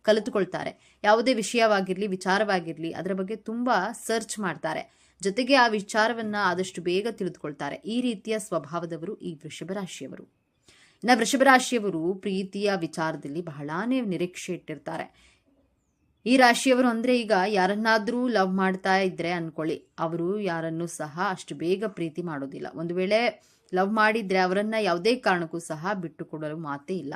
ಕಲಿತುಕೊಳ್ತಾರೆ. ಯಾವುದೇ ವಿಚಾರವಾಗಿರ್ಲಿ ಅದರ ಬಗ್ಗೆ ತುಂಬಾ ಸರ್ಚ್ ಮಾಡ್ತಾರೆ. ಜೊತೆಗೆ ಆ ವಿಚಾರವನ್ನ ಆದಷ್ಟು ಬೇಗ ತಿಳಿದುಕೊಳ್ತಾರೆ. ಈ ರೀತಿಯ ಸ್ವಭಾವದವರು ಈ ವೃಷಭ ರಾಶಿಯವರು. ಇನ್ನು ವೃಷಭ ರಾಶಿಯವರು ಪ್ರೀತಿಯ ವಿಚಾರದಲ್ಲಿ ಬಹಳಾನೇ ನಿರೀಕ್ಷೆ ಇಟ್ಟಿರ್ತಾರೆ. ಈ ರಾಶಿಯವರು ಅಂದ್ರೆ ಈಗ ಯಾರನ್ನಾದ್ರೂ ಲವ್ ಮಾಡ್ತಾ ಇದ್ರೆ ಅನ್ಕೊಳ್ಳಿ, ಅವರು ಯಾರನ್ನೂ ಸಹ ಅಷ್ಟು ಬೇಗ ಪ್ರೀತಿ ಮಾಡೋದಿಲ್ಲ. ಒಂದು ವೇಳೆ ಲವ್ ಮಾಡಿದ್ರೆ ಅವರನ್ನ ಯಾವುದೇ ಕಾರಣಕ್ಕೂ ಸಹ ಬಿಟ್ಟು ಕೊಡಲು ಮಾತೇ ಇಲ್ಲ.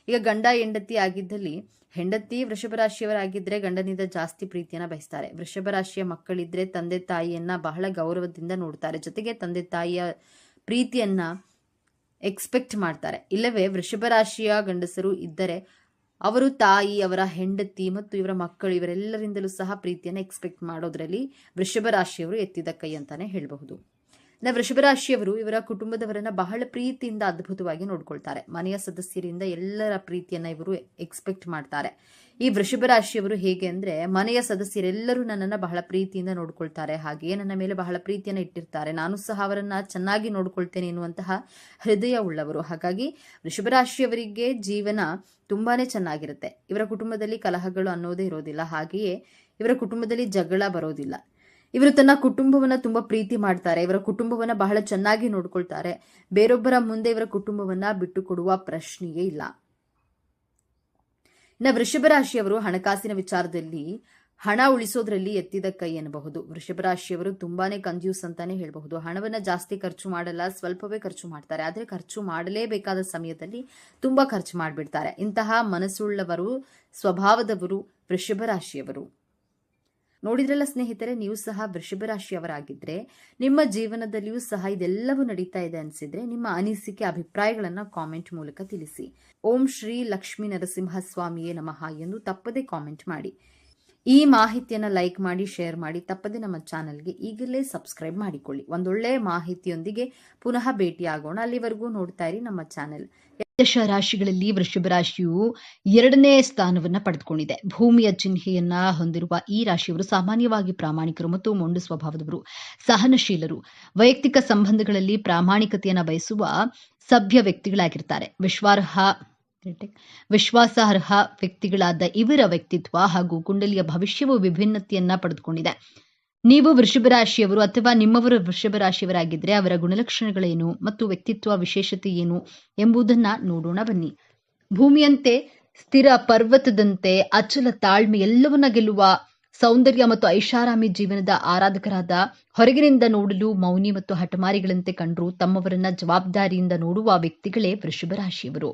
ಈಗ ಗಂಡ ಹೆಂಡತಿ ಆಗಿದ್ದಲ್ಲಿ ಹೆಂಡತಿ ವೃಷಭ ರಾಶಿಯವರಾಗಿದ್ರೆ ಗಂಡನಿಂದ ಜಾಸ್ತಿ ಪ್ರೀತಿಯನ್ನ ಬಯಸ್ತಾರೆ. ವೃಷಭ ರಾಶಿಯ ಮಕ್ಕಳಿದ್ರೆ ತಂದೆ ತಾಯಿಯನ್ನ ಬಹಳ ಗೌರವದಿಂದ ನೋಡ್ತಾರೆ, ಜೊತೆಗೆ ತಂದೆ ತಾಯಿಯ ಪ್ರೀತಿಯನ್ನ ಎಕ್ಸ್ಪೆಕ್ಟ್ ಮಾಡ್ತಾರೆ. ಇಲ್ಲವೇ ವೃಷಭ ರಾಶಿಯ ಗಂಡಸರು ಇದ್ದರೆ ಅವರು ತಾಯಿ, ಅವರ ಹೆಂಡತಿ ಮತ್ತು ಇವರ ಮಕ್ಕಳು ಇವರೆಲ್ಲರಿಂದಲೂ ಸಹ ಪ್ರೀತಿಯನ್ನು ಎಕ್ಸ್ಪೆಕ್ಟ್ ಮಾಡೋದ್ರಲ್ಲಿ ವೃಷಭ ರಾಶಿಯವರು ಎತ್ತಿದ ಕೈ ಅಂತಾನೆ ಹೇಳಬಹುದು. ವೃಷಭ ರಾಶಿಯವರು ಇವರ ಕುಟುಂಬದವರನ್ನ ಬಹಳ ಪ್ರೀತಿಯಿಂದ ಅದ್ಭುತವಾಗಿ ನೋಡ್ಕೊಳ್ತಾರೆ. ಮನೆಯ ಸದಸ್ಯರಿಂದ ಎಲ್ಲರ ಪ್ರೀತಿಯನ್ನ ಇವರು ಎಕ್ಸ್ಪೆಕ್ಟ್ ಮಾಡ್ತಾರೆ. ಈ ವೃಷಭ ರಾಶಿಯವರು ಹೇಗೆ ಅಂದ್ರೆ, ಮನೆಯ ಸದಸ್ಯರೆಲ್ಲರೂ ನನ್ನನ್ನ ಬಹಳ ಪ್ರೀತಿಯಿಂದ ನೋಡ್ಕೊಳ್ತಾರೆ, ಹಾಗೆಯೇ ನನ್ನ ಮೇಲೆ ಬಹಳ ಪ್ರೀತಿಯನ್ನ ಇಟ್ಟಿರ್ತಾರೆ, ನಾನು ಸಹ ಅವರನ್ನ ಚೆನ್ನಾಗಿ ನೋಡ್ಕೊಳ್ತೇನೆ ಎನ್ನುವಂತಹ ಹೃದಯ ಉಳ್ಳವರು. ಹಾಗಾಗಿ ವೃಷಭ ರಾಶಿಯವರಿಗೆ ಜೀವನ ತುಂಬಾನೇ ಚೆನ್ನಾಗಿರುತ್ತೆ. ಇವರ ಕುಟುಂಬದಲ್ಲಿ ಕಲಹಗಳು ಅನ್ನೋದೇ ಇರೋದಿಲ್ಲ, ಹಾಗೆಯೇ ಇವರ ಕುಟುಂಬದಲ್ಲಿ ಜಗಳ ಬರೋದಿಲ್ಲ. ಇವರು ತನ್ನ ಕುಟುಂಬವನ್ನ ತುಂಬಾ ಪ್ರೀತಿ ಮಾಡ್ತಾರೆ, ಇವರ ಕುಟುಂಬವನ್ನ ಬಹಳ ಚೆನ್ನಾಗಿ ನೋಡ್ಕೊಳ್ತಾರೆ. ಬೇರೊಬ್ಬರ ಮುಂದೆ ಇವರ ಕುಟುಂಬವನ್ನ ಬಿಟ್ಟು ಕೊಡುವ ಪ್ರಶ್ನೆಯೇ ಇಲ್ಲ. ಇನ್ನು ವೃಷಭ ರಾಶಿಯವರು ಹಣಕಾಸಿನ ವಿಚಾರದಲ್ಲಿ ಹಣ ಉಳಿಸೋದ್ರಲ್ಲಿ ಎತ್ತಿದ ಕೈ ಎನ್ನಬಹುದು. ವೃಷಭ ರಾಶಿಯವರು ತುಂಬಾನೇ ಕಂಜ್ಯೂಸ್ ಅಂತಾನೆ ಹೇಳಬಹುದು. ಹಣವನ್ನ ಜಾಸ್ತಿ ಖರ್ಚು ಮಾಡಲ್ಲ, ಸ್ವಲ್ಪವೇ ಖರ್ಚು ಮಾಡ್ತಾರೆ. ಆದ್ರೆ ಖರ್ಚು ಮಾಡಲೇಬೇಕಾದ ಸಮಯದಲ್ಲಿ ತುಂಬಾ ಖರ್ಚು ಮಾಡಿಬಿಡ್ತಾರೆ. ಇಂತಹ ಮನಸ್ಸುಳ್ಳವರು, ಸ್ವಭಾವದವರು ವೃಷಭ ರಾಶಿಯವರು. ನೋಡಿದ್ರಲ್ಲ ಸ್ನೇಹಿತರೆ, ನೀವು ಸಹ ವೃಷಭ ರಾಶಿಯವರಾಗಿದ್ರೆ ನಿಮ್ಮ ಜೀವನದಲ್ಲಿಯೂ ಸಹ ಇದೆಲ್ಲವೂ ನಡೀತಾ ಇದೆ ಅನಿಸಿದ್ರೆ ನಿಮ್ಮ ಅನಿಸಿಕೆ, ಅಭಿಪ್ರಾಯಗಳನ್ನ ಕಾಮೆಂಟ್ ಮೂಲಕ ತಿಳಿಸಿ. ಓಂ ಶ್ರೀ ಲಕ್ಷ್ಮೀ ನರಸಿಂಹಸ್ವಾಮಿಯೇ ನಮಃ ಎಂದು ತಪ್ಪದೆ ಕಾಮೆಂಟ್ ಮಾಡಿ. ಈ ಮಾಹಿತಿಯನ್ನ ಲೈಕ್ ಮಾಡಿ, ಶೇರ್ ಮಾಡಿ, ತಪ್ಪದೆ ನಮ್ಮ ಚಾನೆಲ್ಗೆ ಈಗಲೇ ಸಬ್ಸ್ಕ್ರೈಬ್ ಮಾಡಿಕೊಳ್ಳಿ. ಒಂದೊಳ್ಳೆ ಮಾಹಿತಿಯೊಂದಿಗೆ ಪುನಃ ಭೇಟಿಯಾಗೋಣ. ಅಲ್ಲಿವರೆಗೂ ನೋಡ್ತಾ ಇರಿ ನಮ್ಮ ಚಾನೆಲ್. ದಶ ರಾಶಿಗಳಲ್ಲಿ ವೃಷಭ ರಾಶಿಯು 2ನೇ ಸ್ಥಾನವನ್ನ ಪಡೆದುಕೊಂಡಿದೆ. ಭೂಮಿಯ ಚಿಹ್ನೆಯನ್ನ ಹೊಂದಿರುವ ಈ ರಾಶಿಯವರು ಸಾಮಾನ್ಯವಾಗಿ ಪ್ರಾಮಾಣಿಕರು ಮತ್ತು ಮೊಂಡು ಸ್ವಭಾವದವರು, ಸಹನಶೀಲರು, ವೈಯಕ್ತಿಕ ಸಂಬಂಧಗಳಲ್ಲಿ ಪ್ರಾಮಾಣಿಕತೆಯನ್ನು ಬಯಸುವ ಸಭ್ಯ ವ್ಯಕ್ತಿಗಳಾಗಿರ್ತಾರೆ. ವಿಶ್ವಾಸಾರ್ಹ ವ್ಯಕ್ತಿಗಳಾದ ಇವರ ವ್ಯಕ್ತಿತ್ವ ಹಾಗೂ ಕುಂಡಲಿಯ ಭವಿಷ್ಯವು ವಿಭಿನ್ನತೆಯನ್ನ ಪಡೆದುಕೊಂಡಿದೆ. ನೀವು ವೃಷಭ ರಾಶಿಯವರು ಅಥವಾ ನಿಮ್ಮವರು ವೃಷಭ ರಾಶಿಯವರಾಗಿದ್ದರೆ ಅವರ ಗುಣಲಕ್ಷಣಗಳೇನು ಮತ್ತು ವ್ಯಕ್ತಿತ್ವ ವಿಶೇಷತೆ ಏನು ಎಂಬುದನ್ನ ನೋಡೋಣ ಬನ್ನಿ. ಭೂಮಿಯಂತೆ ಸ್ಥಿರ, ಪರ್ವತದಂತೆ ಅಚಲ ತಾಳ್ಮೆ, ಎಲ್ಲವನ್ನ ಗೆಲ್ಲುವ ಸೌಂದರ್ಯ ಮತ್ತು ಐಷಾರಾಮಿ ಜೀವನದ ಆರಾಧಕರಾದ, ಹೊರಗಿನಿಂದ ನೋಡಲು ಮೌನಿ ಮತ್ತು ಹಠಮಾರಿಗಳಂತೆ ಕಂಡರೂ ತಮ್ಮವರನ್ನ ಜವಾಬ್ದಾರಿಯಿಂದ ನೋಡುವ ವ್ಯಕ್ತಿಗಳೇ ವೃಷಭ ರಾಶಿಯವರು.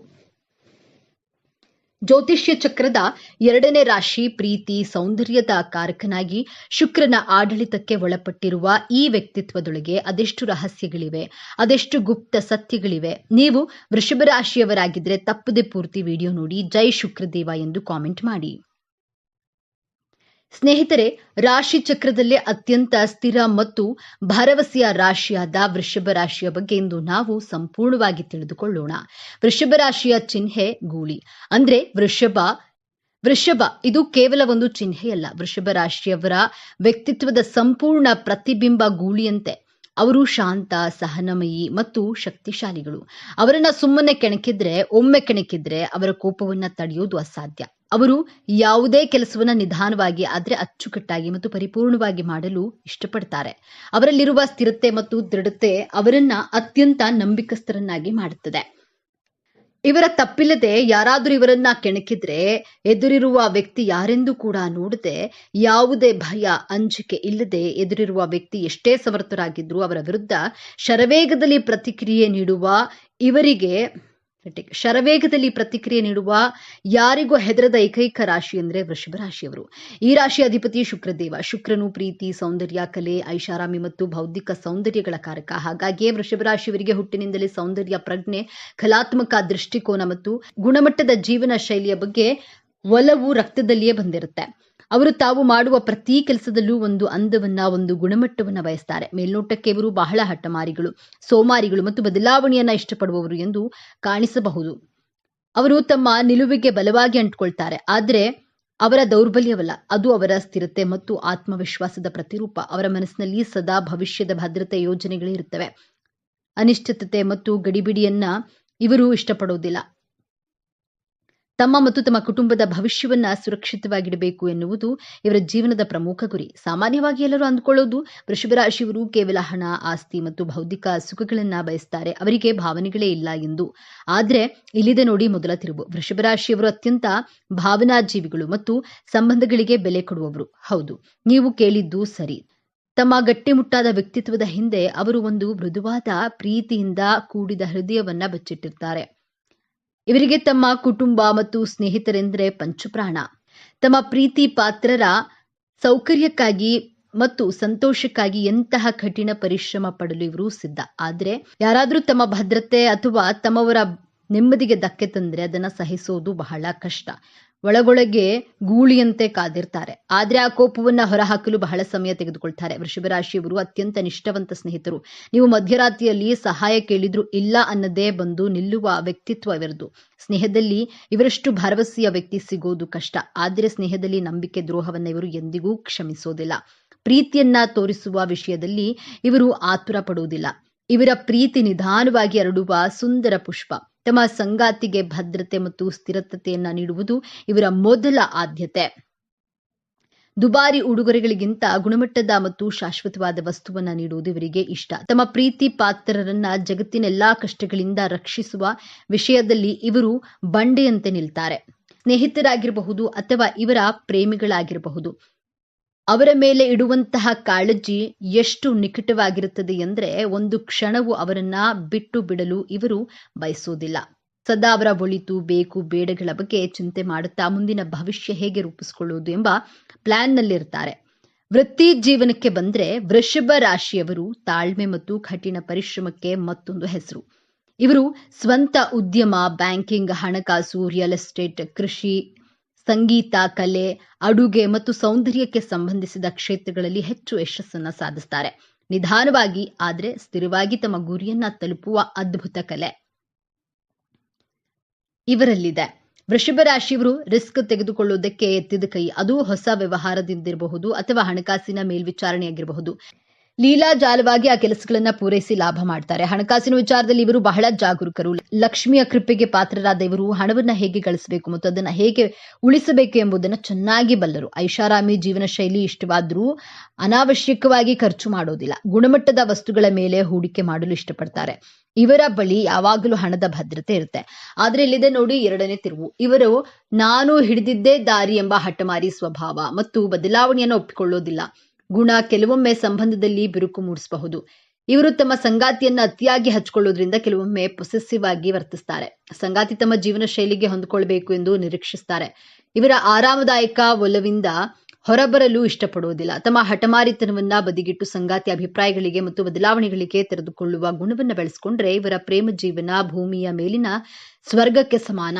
ಜ್ಯೋತಿಷ್ಯ ಚಕ್ರದ 2ನೇ ರಾಶಿ ಪ್ರೀತಿ, ಸೌಂದರ್ಯದ ಕಾರಕನಾಗಿ ಶುಕ್ರನ ಆಡಳಿತಕ್ಕೆ ಒಳಪಟ್ಟಿರುವ ಈ ವ್ಯಕ್ತಿತ್ವದೊಳಗೆ ಅದೆಷ್ಟು ರಹಸ್ಯಗಳಿವೆ, ಅದೆಷ್ಟು ಗುಪ್ತ ಸತ್ಯಗಳಿವೆ. ನೀವು ವೃಷಭ ರಾಶಿಯವರಾಗಿದ್ರೆ ತಪ್ಪದೆ ಪೂರ್ತಿ ವಿಡಿಯೋ ನೋಡಿ ಜೈ ಶುಕ್ರದೇವ ಎಂದು ಕಾಮೆಂಟ್ ಮಾಡಿ. ಸ್ನೇಹಿತರೆ, ರಾಶಿ ಚಕ್ರದಲ್ಲೇ ಅತ್ಯಂತ ಸ್ಥಿರ ಮತ್ತು ಭರವಸೆಯ ರಾಶಿಯಾದ ವೃಷಭ ರಾಶಿಯ ಬಗ್ಗೆ ಇಂದು ನಾವು ಸಂಪೂರ್ಣವಾಗಿ ತಿಳಿದುಕೊಳ್ಳೋಣ. ವೃಷಭ ರಾಶಿಯ ಚಿಹ್ನೆ ಗೂಳಿ, ಅಂದ್ರೆ ವೃಷಭ ಇದು ಕೇವಲ ಒಂದು ಚಿಹ್ನೆಯಲ್ಲ. ವೃಷಭ ರಾಶಿಯವರ ವ್ಯಕ್ತಿತ್ವದ ಸಂಪೂರ್ಣ ಪ್ರತಿಬಿಂಬ ಗೂಳಿಯಂತೆ. ಅವರು ಶಾಂತ, ಸಹನಮಯಿ ಮತ್ತು ಶಕ್ತಿಶಾಲಿಗಳು. ಅವರನ್ನ ಒಮ್ಮೆ ಕೆಣಕಿದ್ರೆ ಅವರ ಕೋಪವನ್ನ ತಡೆಯೋದು ಅಸಾಧ್ಯ. ಅವರು ಯಾವುದೇ ಕೆಲಸವನ್ನ ನಿಧಾನವಾಗಿ ಆದ್ರೆ ಅಚ್ಚುಕಟ್ಟಾಗಿ ಮತ್ತು ಪರಿಪೂರ್ಣವಾಗಿ ಮಾಡಲು ಇಷ್ಟಪಡ್ತಾರೆ. ಅವರಲ್ಲಿರುವ ಸ್ಥಿರತೆ ಮತ್ತು ದೃಢತೆ ಅವರನ್ನ ಅತ್ಯಂತ ನಂಬಿಕಸ್ಥರನ್ನಾಗಿ ಮಾಡುತ್ತದೆ. ಇವರ ತಪ್ಪಿಲ್ಲದೆ ಯಾರಾದರೂ ಇವರನ್ನ ಕೆಣಕಿದ್ರೆ ಎದುರಿರುವ ವ್ಯಕ್ತಿ ಯಾರೆಂದು ಕೂಡ ನೋಡದೆ, ಯಾವುದೇ ಭಯ, ಅಂಜಿಕೆ ಇಲ್ಲದೆ ಎದುರಿರುವ ವ್ಯಕ್ತಿ ಎಷ್ಟೇ ಸಮರ್ಥರಾಗಿದ್ರು ಅವರ ವಿರುದ್ಧ ಶರವೇಗದಲ್ಲಿ ಪ್ರತಿಕ್ರಿಯೆ ನೀಡುವ ಯಾರಿಗೂ ಹೆದರದ ಏಕೈಕ ರಾಶಿ ಅಂದ್ರೆ ವೃಷಭ ರಾಶಿಯವರು. ಈ ರಾಶಿಯ ಅಧಿಪತಿ ಶುಕ್ರದೇವ. ಶುಕ್ರನು ಪ್ರೀತಿ, ಸೌಂದರ್ಯ, ಕಲೆ, ಐಷಾರಾಮಿ ಮತ್ತು ಬೌದ್ಧಿಕ ಸೌಂದರ್ಯಗಳ ಕಾರಕ. ಹಾಗಾಗಿಯೇ ವೃಷಭ ರಾಶಿಯವರಿಗೆ ಹುಟ್ಟಿನಿಂದಲೇ ಸೌಂದರ್ಯ, ಪ್ರಜ್ಞೆ, ಕಲಾತ್ಮಕ ದೃಷ್ಟಿಕೋನ ಮತ್ತು ಗುಣಮಟ್ಟದ ಜೀವನ ಶೈಲಿಯ ಬಗ್ಗೆ ಒಲವು ರಕ್ತದಲ್ಲಿಯೇ ಬಂದಿರುತ್ತೆ. ಅವರು ತಾವು ಮಾಡುವ ಪ್ರತಿ ಕೆಲಸದಲ್ಲೂ ಒಂದು ಅಂದವನ್ನ, ಒಂದು ಗುಣಮಟ್ಟವನ್ನ ಬಯಸ್ತಾರೆ. ಮೇಲ್ನೋಟಕ್ಕೆ ಇವರು ಬಹಳ ಹಠಮಾರಿಗಳು, ಸೋಮಾರಿಗಳು ಮತ್ತು ಬದಲಾವಣೆಯನ್ನ ಇಷ್ಟಪಡುವವರು ಎಂದು ಕಾಣಿಸಬಹುದು. ಅವರು ತಮ್ಮ ನಿಲುವಿಗೆ ಬಲವಾಗಿ ಅಂಟ್ಕೊಳ್ತಾರೆ, ಆದರೆ ಅವರ ದೌರ್ಬಲ್ಯವಲ್ಲ, ಅದು ಅವರ ಸ್ಥಿರತೆ ಮತ್ತು ಆತ್ಮವಿಶ್ವಾಸದ ಪ್ರತಿರೂಪ. ಅವರ ಮನಸ್ಸಿನಲ್ಲಿ ಸದಾ ಭವಿಷ್ಯದ ಭದ್ರತೆ ಯೋಜನೆಗಳೇ ಇರುತ್ತವೆ. ಅನಿಶ್ಚಿತತೆ ಮತ್ತು ಗಡಿಬಿಡಿಯನ್ನ ಇವರು ಇಷ್ಟಪಡೋದಿಲ್ಲ. ತಮ್ಮ ಮತ್ತು ತಮ್ಮ ಕುಟುಂಬದ ಭವಿಷ್ಯವನ್ನ ಸುರಕ್ಷಿತವಾಗಿಡಬೇಕು ಎನ್ನುವುದು ಇವರ ಜೀವನದ ಪ್ರಮುಖ ಗುರಿ. ಸಾಮಾನ್ಯವಾಗಿ ಎಲ್ಲರೂ ಅಂದ್ಕೊಳ್ಳೋದು ವೃಷಭ ರಾಶಿಯವರು ಕೇವಲ ಹಣ, ಆಸ್ತಿ ಮತ್ತು ಬೌದ್ಧಿಕ ಸುಖಗಳನ್ನ ಬಯಸ್ತಾರೆ, ಅವರಿಗೆ ಭಾವನೆಗಳೇ ಇಲ್ಲ ಎಂದು. ಆದ್ರೆ ಇಲ್ಲಿದೆ ನೋಡಿ ಮೊದಲ ತಿರುವು. ವೃಷಭ ರಾಶಿಯವರು ಅತ್ಯಂತ ಭಾವನಾ ಜೀವಿಗಳು ಮತ್ತು ಸಂಬಂಧಗಳಿಗೆ ಬೆಲೆ ಕೊಡುವವರು. ಹೌದು, ನೀವು ಕೇಳಿದ್ದು ಸರಿ. ತಮ್ಮ ಗಟ್ಟಿಮುಟ್ಟಾದ ವ್ಯಕ್ತಿತ್ವದ ಹಿಂದೆ ಅವರು ಒಂದು ಮೃದುವಾದ ಪ್ರೀತಿಯಿಂದ ಕೂಡಿದ ಹೃದಯವನ್ನ ಬಚ್ಚಿಟ್ಟಿರ್ತಾರೆ. ಇವರಿಗೆ ತಮ್ಮ ಕುಟುಂಬ ಮತ್ತು ಸ್ನೇಹಿತರೆಂದರೆ ಪಂಚಪ್ರಾಣ. ತಮ್ಮ ಪ್ರೀತಿ ಪಾತ್ರರ ಸೌಕರ್ಯಕ್ಕಾಗಿ ಮತ್ತು ಸಂತೋಷಕ್ಕಾಗಿ ಎಂತಹ ಕಠಿಣ ಪರಿಶ್ರಮ ಪಡಲು ಇವರು ಸಿದ್ಧ. ಆದ್ರೆ ಯಾರಾದ್ರೂ ತಮ್ಮ ಭದ್ರತೆ ಅಥವಾ ತಮ್ಮವರ ನೆಮ್ಮದಿಗೆ ಧಕ್ಕೆ ತಂದ್ರೆ ಅದನ್ನ ಸಹಿಸೋದು ಬಹಳ ಕಷ್ಟ. ಒಳಗೊಳಗೆ ಗೂಳಿಯಂತೆ ಕಾದಿರ್ತಾರೆ. ಆದ್ರೆ ಆ ಕೋಪವನ್ನ ಹೊರಹಾಕಲು ಬಹಳ ಸಮಯ ತೆಗೆದುಕೊಳ್ತಾರೆ. ವೃಷಭ ರಾಶಿಯವರು ಅತ್ಯಂತ ನಿಷ್ಠಾವಂತ ಸ್ನೇಹಿತರು. ನೀವು ಮಧ್ಯರಾತ್ರಿಯಲ್ಲಿ ಸಹಾಯ ಕೇಳಿದ್ರು ಇಲ್ಲ ಅನ್ನದೇ ಬಂದು ನಿಲ್ಲುವ ವ್ಯಕ್ತಿತ್ವ ಇವರದು. ಸ್ನೇಹದಲ್ಲಿ ಇವರಷ್ಟು ಭರವಸೆಯ ವ್ಯಕ್ತಿ ಸಿಗೋದು ಕಷ್ಟ. ಆದ್ರೆ ಸ್ನೇಹದಲ್ಲಿ ನಂಬಿಕೆ ದ್ರೋಹವನ್ನ ಇವರು ಎಂದಿಗೂ ಕ್ಷಮಿಸೋದಿಲ್ಲ. ಪ್ರೀತಿಯನ್ನ ತೋರಿಸುವ ವಿಷಯದಲ್ಲಿ ಇವರು ಆತುರ ಪಡುವುದಿಲ್ಲ. ಇವರ ಪ್ರೀತಿ ನಿಧಾನವಾಗಿ ಹರಡುವ ಸುಂದರ ಪುಷ್ಪ. ತಮ್ಮ ಸಂಗಾತಿಗೆ ಭದ್ರತೆ ಮತ್ತು ಸ್ಥಿರತೆಯನ್ನ ನೀಡುವುದು ಇವರ ಮೊದಲ ಆದ್ಯತೆ. ದುಬಾರಿ ಉಡುಗೊರೆಗಳಿಗಿಂತ ಗುಣಮಟ್ಟದ ಮತ್ತು ಶಾಶ್ವತವಾದ ವಸ್ತುವನ್ನ ನೀಡುವುದು ಇವರಿಗೆ ಇಷ್ಟ. ತಮ್ಮ ಪ್ರೀತಿ ಪಾತ್ರರನ್ನ ಜಗತ್ತಿನ ಎಲ್ಲಾ ಕಷ್ಟಗಳಿಂದ ರಕ್ಷಿಸುವ ವಿಷಯದಲ್ಲಿ ಇವರು ಬಂಡೆಯಂತೆ ನಿಲ್ತಾರೆ. ಸ್ನೇಹಿತರಾಗಿರಬಹುದು ಅಥವಾ ಇವರ ಪ್ರೇಮಿಗಳಾಗಿರಬಹುದು, ಅವರ ಮೇಲೆ ಇಡುವಂತಹ ಕಾಳಜಿ ಎಷ್ಟು ನಿಕಟವಾಗಿರುತ್ತದೆ ಎಂದ್ರೆ ಒಂದು ಕ್ಷಣವೂ ಅವರನ್ನ ಬಿಟ್ಟು ಬಿಡಲು ಇವರು ಬಯಸೋದಿಲ್ಲ. ಸದಾ ಅವರ ಒಳಿತು ಬೇಕು ಬೇಡಗಳ ಬಗ್ಗೆ ಚಿಂತೆ ಮಾಡುತ್ತಾ ಮುಂದಿನ ಭವಿಷ್ಯ ಹೇಗೆ ರೂಪಿಸಿಕೊಳ್ಳುವುದು ಎಂಬ ಪ್ಲಾನ್ನಲ್ಲಿರ್ತಾರೆ. ವೃತ್ತಿ ಜೀವನಕ್ಕೆ ಬಂದ್ರೆ ವೃಷಭ ರಾಶಿಯವರು ತಾಳ್ಮೆ ಮತ್ತು ಕಠಿಣ ಪರಿಶ್ರಮಕ್ಕೆ ಮತ್ತೊಂದು ಹೆಸರು. ಇವರು ಸ್ವಂತ ಉದ್ಯಮ, ಬ್ಯಾಂಕಿಂಗ್, ಹಣಕಾಸು, ರಿಯಲ್ ಎಸ್ಟೇಟ್, ಕೃಷಿ, ಸಂಗೀತ, ಕಲೆ, ಅಡುಗೆ ಮತ್ತು ಸೌಂದರ್ಯಕ್ಕೆ ಸಂಬಂಧಿಸಿದ ಕ್ಷೇತ್ರಗಳಲ್ಲಿ ಹೆಚ್ಚು ಯಶಸ್ಸನ್ನ ಸಾಧಿಸ್ತಾರೆ. ನಿಧಾನವಾಗಿ ಆದ್ರೆ ಸ್ಥಿರವಾಗಿ ತಮ್ಮ ಗುರಿಯನ್ನ ತಲುಪುವ ಅದ್ಭುತ ಕಲೆ ಇವರಲ್ಲಿದೆ. ವೃಷಭ ರಾಶಿಯವರು ರಿಸ್ಕ್ ತೆಗೆದುಕೊಳ್ಳುವುದಕ್ಕೆ ಎತ್ತಿದ ಕೈ. ಅದು ಹೊಸ ವ್ಯವಹಾರದಿಂದಿರಬಹುದು ಅಥವಾ ಹಣಕಾಸಿನ ಮೇಲ್ವಿಚಾರಣೆಯಾಗಿರಬಹುದು. ಲೀಲಾಜಾಲವಾಗಿ ಆ ಕೆಲಸಗಳನ್ನ ಪೂರೈಸಿ ಲಾಭ ಮಾಡ್ತಾರೆ. ಹಣಕಾಸಿನ ವಿಚಾರದಲ್ಲಿ ಇವರು ಬಹಳ ಜಾಗರೂಕರು. ಲಕ್ಷ್ಮಿಯ ಕೃಪೆಗೆ ಪಾತ್ರರಾದ ಇವರು ಹಣವನ್ನ ಹೇಗೆ ಗಳಿಸಬೇಕು ಮತ್ತು ಅದನ್ನ ಹೇಗೆ ಉಳಿಸಬೇಕು ಎಂಬುದನ್ನು ಚೆನ್ನಾಗಿ ಬಲ್ಲರು. ಐಷಾರಾಮಿ ಜೀವನ ಶೈಲಿ ಇಷ್ಟವಾದ್ರೂ ಅನಾವಶ್ಯಕವಾಗಿ ಖರ್ಚು ಮಾಡೋದಿಲ್ಲ. ಗುಣಮಟ್ಟದ ವಸ್ತುಗಳ ಮೇಲೆ ಹೂಡಿಕೆ ಮಾಡಲು ಇಷ್ಟಪಡ್ತಾರೆ. ಇವರ ಬಳಿ ಯಾವಾಗಲೂ ಹಣದ ಭದ್ರತೆ ಇರುತ್ತೆ. ಆದ್ರೆ ಇಲ್ಲಿದೆ ನೋಡಿ ಎರಡನೇ ತಿರುವು. ಇವರು ನಾನು ಹಿಡಿದಿದ್ದೇ ದಾರಿ ಎಂಬ ಹಠಮಾರಿ ಸ್ವಭಾವ ಮತ್ತು ಬದಲಾವಣೆಯನ್ನು ಒಪ್ಪಿಕೊಳ್ಳೋದಿಲ್ಲ. ಗುಣ ಕೆಲವೊಮ್ಮೆ ಸಂಬಂಧದಲ್ಲಿ ಬಿರುಕು ಮೂಡಿಸಬಹುದು. ಇವರು ತಮ್ಮ ಸಂಗಾತಿಯನ್ನ ಅತಿಯಾಗಿ ಹಚ್ಕೊಳ್ಳೋದ್ರಿಂದ ಕೆಲವೊಮ್ಮೆ ಪೊಸೆಸಿವ್ ಆಗಿ ವರ್ತಿಸ್ತಾರೆ. ಸಂಗಾತಿ ತಮ್ಮ ಜೀವನ ಶೈಲಿಗೆ ಹೊಂದಿಕೊಳ್ಬೇಕು ಎಂದು ನಿರೀಕ್ಷಿಸ್ತಾರೆ. ಇವರ ಆರಾಮದಾಯಕ ಒಲವಿಂದ ಹೊರಬರಲು ಇಷ್ಟಪಡುವುದಿಲ್ಲ. ತಮ್ಮ ಹಠಮಾರಿತನವನ್ನ ಬದಿಗಿಟ್ಟು ಸಂಗಾತಿ ಅಭಿಪ್ರಾಯಗಳಿಗೆ ಮತ್ತು ಬದಲಾವಣೆಗಳಿಗೆ ತೆರೆದುಕೊಳ್ಳುವ ಗುಣವನ್ನ ಬೆಳೆಸಿಕೊಂಡ್ರೆ ಇವರ ಪ್ರೇಮ ಜೀವನ ಭೂಮಿಯ ಮೇಲಿನ ಸ್ವರ್ಗಕ್ಕೆ ಸಮಾನ.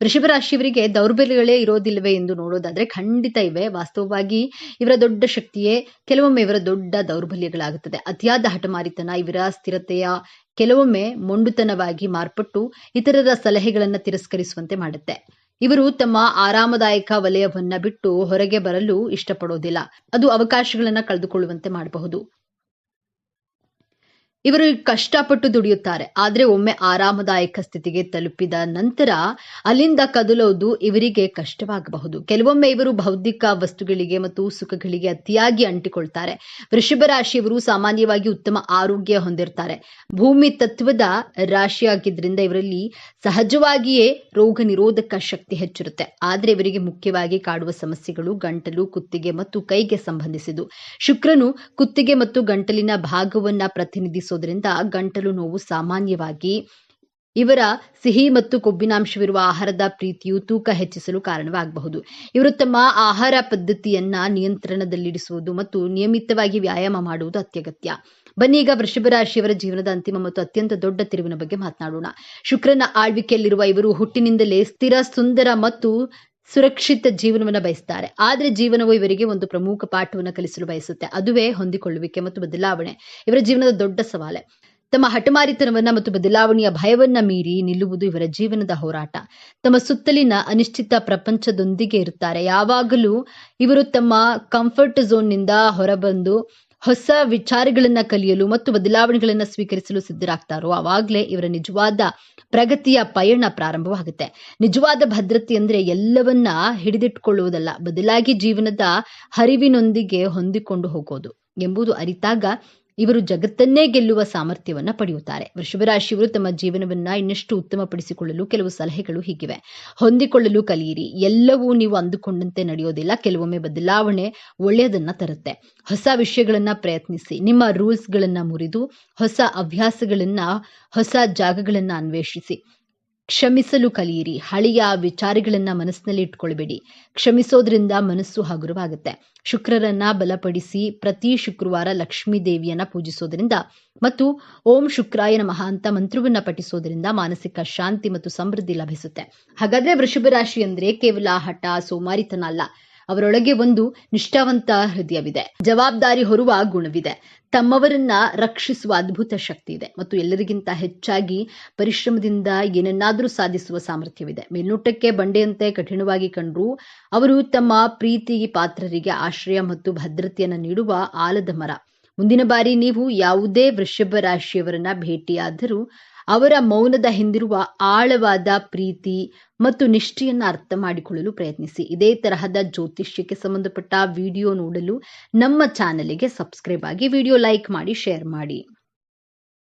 ವೃಷಭ ರಾಶಿಯವರಿಗೆ ದೌರ್ಬಲ್ಯಗಳೇ ಇರೋದಿಲ್ಲವೇ ಎಂದು ನೋಡೋದಾದ್ರೆ ಖಂಡಿತ ಇವೆ. ವಾಸ್ತವವಾಗಿ ಇವರ ದೊಡ್ಡ ಶಕ್ತಿಯೇ ಕೆಲವೊಮ್ಮೆ ಇವರ ದೊಡ್ಡ ದೌರ್ಬಲ್ಯಗಳಾಗುತ್ತದೆ. ಅತಿಯಾದ ಹಠಮಾರಿತನ ಇವರ ಸ್ಥಿರತೆಯ ಕೆಲವೊಮ್ಮೆ ಮೊಂಡುತನವಾಗಿ ಮಾರ್ಪಟ್ಟು ಇತರರ ಸಲಹೆಗಳನ್ನು ತಿರಸ್ಕರಿಸುವಂತೆ ಮಾಡುತ್ತೆ. ಇವರು ತಮ್ಮ ಆರಾಮದಾಯಕ ವಲಯವನ್ನ ಬಿಟ್ಟು ಹೊರಗೆ ಬರಲು ಇಷ್ಟಪಡೋದಿಲ್ಲ. ಅದು ಅವಕಾಶಗಳನ್ನ ಕಳೆದುಕೊಳ್ಳುವಂತೆ ಮಾಡಬಹುದು. ಇವರು ಕಷ್ಟಪಟ್ಟು ದುಡಿಯುತ್ತಾರೆ. ಆದ್ರೆ ಒಮ್ಮೆ ಆರಾಮದಾಯಕ ಸ್ಥಿತಿಗೆ ತಲುಪಿದ ನಂತರ ಅಲ್ಲಿಂದ ಕದಲೋದು ಇವರಿಗೆ ಕಷ್ಟವಾಗಬಹುದು. ಕೆಲವೊಮ್ಮೆ ಇವರು ಬೌದ್ಧಿಕ ವಸ್ತುಗಳಿಗೆ ಮತ್ತು ಸುಖಗಳಿಗೆ ಅತಿಯಾಗಿ ಅಂಟಿಕೊಳ್ತಾರೆ. ವೃಷಭ ರಾಶಿಯವರು ಸಾಮಾನ್ಯವಾಗಿ ಉತ್ತಮ ಆರೋಗ್ಯ ಹೊಂದಿರ್ತಾರೆ. ಭೂಮಿ ತತ್ವದ ರಾಶಿಯಾಗಿದ್ರಿಂದ ಇವರಲ್ಲಿ ಸಹಜವಾಗಿಯೇ ರೋಗ ನಿರೋಧಕ ಶಕ್ತಿ ಹೆಚ್ಚಿರುತ್ತೆ. ಆದ್ರೆ ಇವರಿಗೆ ಮುಖ್ಯವಾಗಿ ಕಾಡುವ ಸಮಸ್ಯೆಗಳು ಗಂಟಲು, ಕುತ್ತಿಗೆ ಮತ್ತು ಕೈಗೆ ಸಂಬಂಧಿಸಿದ್ದು. ಶುಕ್ರನು ಕುತ್ತಿಗೆ ಮತ್ತು ಗಂಟಲಿನ ಭಾಗವನ್ನ ಪ್ರತಿನಿಧಿಸುವುದರಿಂದ ಗಂಟಲು ನೋವು ಸಾಮಾನ್ಯವಾಗಿ. ಇವರ ಸಿಹಿ ಮತ್ತು ಕೊಬ್ಬಿನಾಂಶವಿರುವ ಆಹಾರದ ಪ್ರೀತಿಯು ತೂಕ ಹೆಚ್ಚಿಸಲು ಕಾರಣವಾಗಬಹುದು. ಇವರು ತಮ್ಮ ಆಹಾರ ಪದ್ಧತಿಯನ್ನ ನಿಯಂತ್ರಣದಲ್ಲಿರಿಸುವುದು ಮತ್ತು ನಿಯಮಿತವಾಗಿ ವ್ಯಾಯಾಮ ಮಾಡುವುದು ಅತ್ಯಗತ್ಯ. ಬನ್ನಿ ಈಗ ವೃಷಭ ರಾಶಿಯವರ ಜೀವನದ ಅಂತಿಮ ಮತ್ತು ಅತ್ಯಂತ ದೊಡ್ಡ ತಿರುವಿನ ಬಗ್ಗೆ ಮಾತನಾಡೋಣ. ಶುಕ್ರನ ಆಳ್ವಿಕೆಯಲ್ಲಿರುವ ಇವರು ಹುಟ್ಟಿನಿಂದಲೇ ಸ್ಥಿರ, ಸುಂದರ ಮತ್ತು ಸುರಕ್ಷಿತ ಜೀವನವನ್ನು ಬಯಸ್ತಾರೆ. ಆದ್ರೆ ಜೀವನವು ಇವರಿಗೆ ಒಂದು ಪ್ರಮುಖ ಪಾಠವನ್ನು ಕಲಿಸಲು ಬಯಸುತ್ತೆ. ಅದುವೇ ಹೊಂದಿಕೊಳ್ಳುವಿಕೆ ಮತ್ತು ಬದಲಾವಣೆ. ಇವರ ಜೀವನದ ದೊಡ್ಡ ಸವಾಲೆ. ತಮ್ಮ ಹಠಮಾರಿತನವನ್ನ ಮತ್ತು ಬದಲಾವಣೆಯ ಭಯವನ್ನ ಮೀರಿ ನಿಲ್ಲುವುದು ಇವರ ಜೀವನದ ಹೋರಾಟ. ತಮ್ಮ ಸುತ್ತಲಿನ ಅನಿಶ್ಚಿತ ಪ್ರಪಂಚದೊಂದಿಗೆ ಇರುತ್ತಾರೆ. ಯಾವಾಗಲೂ ಇವರು ತಮ್ಮ ಕಂಫರ್ಟ್ ಝೋನ್ನಿಂದ ಹೊರಬಂದು ಹೊಸ ವಿಚಾರಗಳನ್ನ ಕಲಿಯಲು ಮತ್ತು ಬದಲಾವಣೆಗಳನ್ನ ಸ್ವೀಕರಿಸಲು ಸಿದ್ಧರಾಗ್ತಾರೋ ಅವಾಗಲೇ ಇವರ ನಿಜವಾದ ಪ್ರಗತಿಯ ಪಯಣ ಪ್ರಾರಂಭವಾಗುತ್ತೆ. ನಿಜವಾದ ಭದ್ರತೆ ಅಂದ್ರೆ ಎಲ್ಲವನ್ನ ಹಿಡಿದಿಟ್ಕೊಳ್ಳುವುದಲ್ಲ, ಬದಲಾಗಿ ಜೀವನದ ಹರಿವಿನೊಂದಿಗೆ ಹೊಂದಿಕೊಂಡು ಹೋಗೋದು ಎಂಬುದು ಅರಿತಾಗ ಇವರು ಜಗತ್ತನ್ನೇ ಗೆಲ್ಲುವ ಸಾಮರ್ಥ್ಯವನ್ನ ಪಡೆಯುತ್ತಾರೆ. ವೃಷಭ ರಾಶಿಯವರು ತಮ್ಮ ಜೀವನವನ್ನ ಇನ್ನಷ್ಟು ಉತ್ತಮಪಡಿಸಿಕೊಳ್ಳಲು ಕೆಲವು ಸಲಹೆಗಳು ಹೀಗಿವೆ. ಹೊಂದಿಕೊಳ್ಳಲು ಕಲಿಯಿರಿ. ಎಲ್ಲವೂ ನೀವು ಅಂದುಕೊಂಡಂತೆ ನಡೆಯೋದಿಲ್ಲ. ಕೆಲವೊಮ್ಮೆ ಬದಲಾವಣೆ ಒಳ್ಳೆಯದನ್ನ ತರುತ್ತೆ. ಹೊಸ ವಿಷಯಗಳನ್ನ ಪ್ರಯತ್ನಿಸಿ. ನಿಮ್ಮ ರೂಲ್ಸ್ಗಳನ್ನ ಮುರಿದು ಹೊಸ ಅಭ್ಯಾಸಗಳನ್ನ, ಹೊಸ ಜಾಗಗಳನ್ನ ಅನ್ವೇಷಿಸಿ. ಕ್ಷಮಿಸಲು ಕಲಿಯಿರಿ. ಹಳೆಯ ವಿಚಾರಗಳನ್ನ ಮನಸ್ಸಿನಲ್ಲಿ ಇಟ್ಕೊಳ್ಬೇಡಿ. ಕ್ಷಮಿಸೋದ್ರಿಂದ ಮನಸ್ಸು ಹಗುರವಾಗುತ್ತೆ. ಶುಕ್ರರನ್ನ ಬಲಪಡಿಸಿ ಪ್ರತಿ ಶುಕ್ರವಾರ ಲಕ್ಷ್ಮೀ ದೇವಿಯನ್ನ ಪೂಜಿಸೋದ್ರಿಂದ ಮತ್ತು ಓಂ ಶುಕ್ರಾಯ ನಮಃ ಅಂತ ಮಂತ್ರವನ್ನ ಪಠಿಸೋದ್ರಿಂದ ಮಾನಸಿಕ ಶಾಂತಿ ಮತ್ತು ಸಮೃದ್ಧಿ ಲಭಿಸುತ್ತೆ. ಹಾಗಾದ್ರೆ ವೃಷಭ ರಾಶಿ ಅಂದ್ರೆ ಕೇವಲ ಹಠ, ಸೋಮಾರಿತನ ಅಲ್ಲ, ಅವರೊಳಗೆ ಒಂದು ನಿಷ್ಠಾವಂತ ಹೃದಯವಿದೆ, ಜವಾಬ್ದಾರಿ ಹೊರುವ ಗುಣವಿದೆ, ತಮ್ಮವರನ್ನ ರಕ್ಷಿಸುವ ಅದ್ಭುತ ಶಕ್ತಿ ಇದೆ ಮತ್ತು ಎಲ್ಲರಿಗಿಂತ ಹೆಚ್ಚಾಗಿ ಪರಿಶ್ರಮದಿಂದ ಏನನ್ನಾದರೂ ಸಾಧಿಸುವ ಸಾಮರ್ಥ್ಯವಿದೆ. ಮೇಲ್ನೋಟಕ್ಕೆ ಬಂಡೆಯಂತೆ ಕಠಿಣವಾಗಿ ಕಂಡ್ರೂ ಅವರು ತಮ್ಮ ಪ್ರೀತಿ ಪಾತ್ರರಿಗೆ ಆಶ್ರಯ ಮತ್ತು ಭದ್ರತೆಯನ್ನು ನೀಡುವ ಆಲದ ಮರ. ಮುಂದಿನ ಬಾರಿ ನೀವು ಯಾವುದೇ ವೃಷಭ ರಾಶಿಯವರನ್ನ ಭೇಟಿಯಾದರೂ ಅವರ ಮೌನದ ಹಿಂದಿರುವ ಆಳವಾದ ಪ್ರೀತಿ ಮತ್ತು ನಿಷ್ಠೆಯನ್ನು ಅರ್ಥ ಮಾಡಿಕೊಳ್ಳಲು ಪ್ರಯತ್ನಿಸಿ. ಇದೇ ತರಹದ ಜ್ಯೋತಿಷ್ಯಕ್ಕೆ ಸಂಬಂಧಪಟ್ಟ ವಿಡಿಯೋ ನೋಡಲು ನಮ್ಮ ಚಾನೆಲ್ಗೆ ಸಬ್ಸ್ಕ್ರೈಬ್ ಆಗಿ, ವಿಡಿಯೋ ಲೈಕ್ ಮಾಡಿ, ಶೇರ್ ಮಾಡಿ.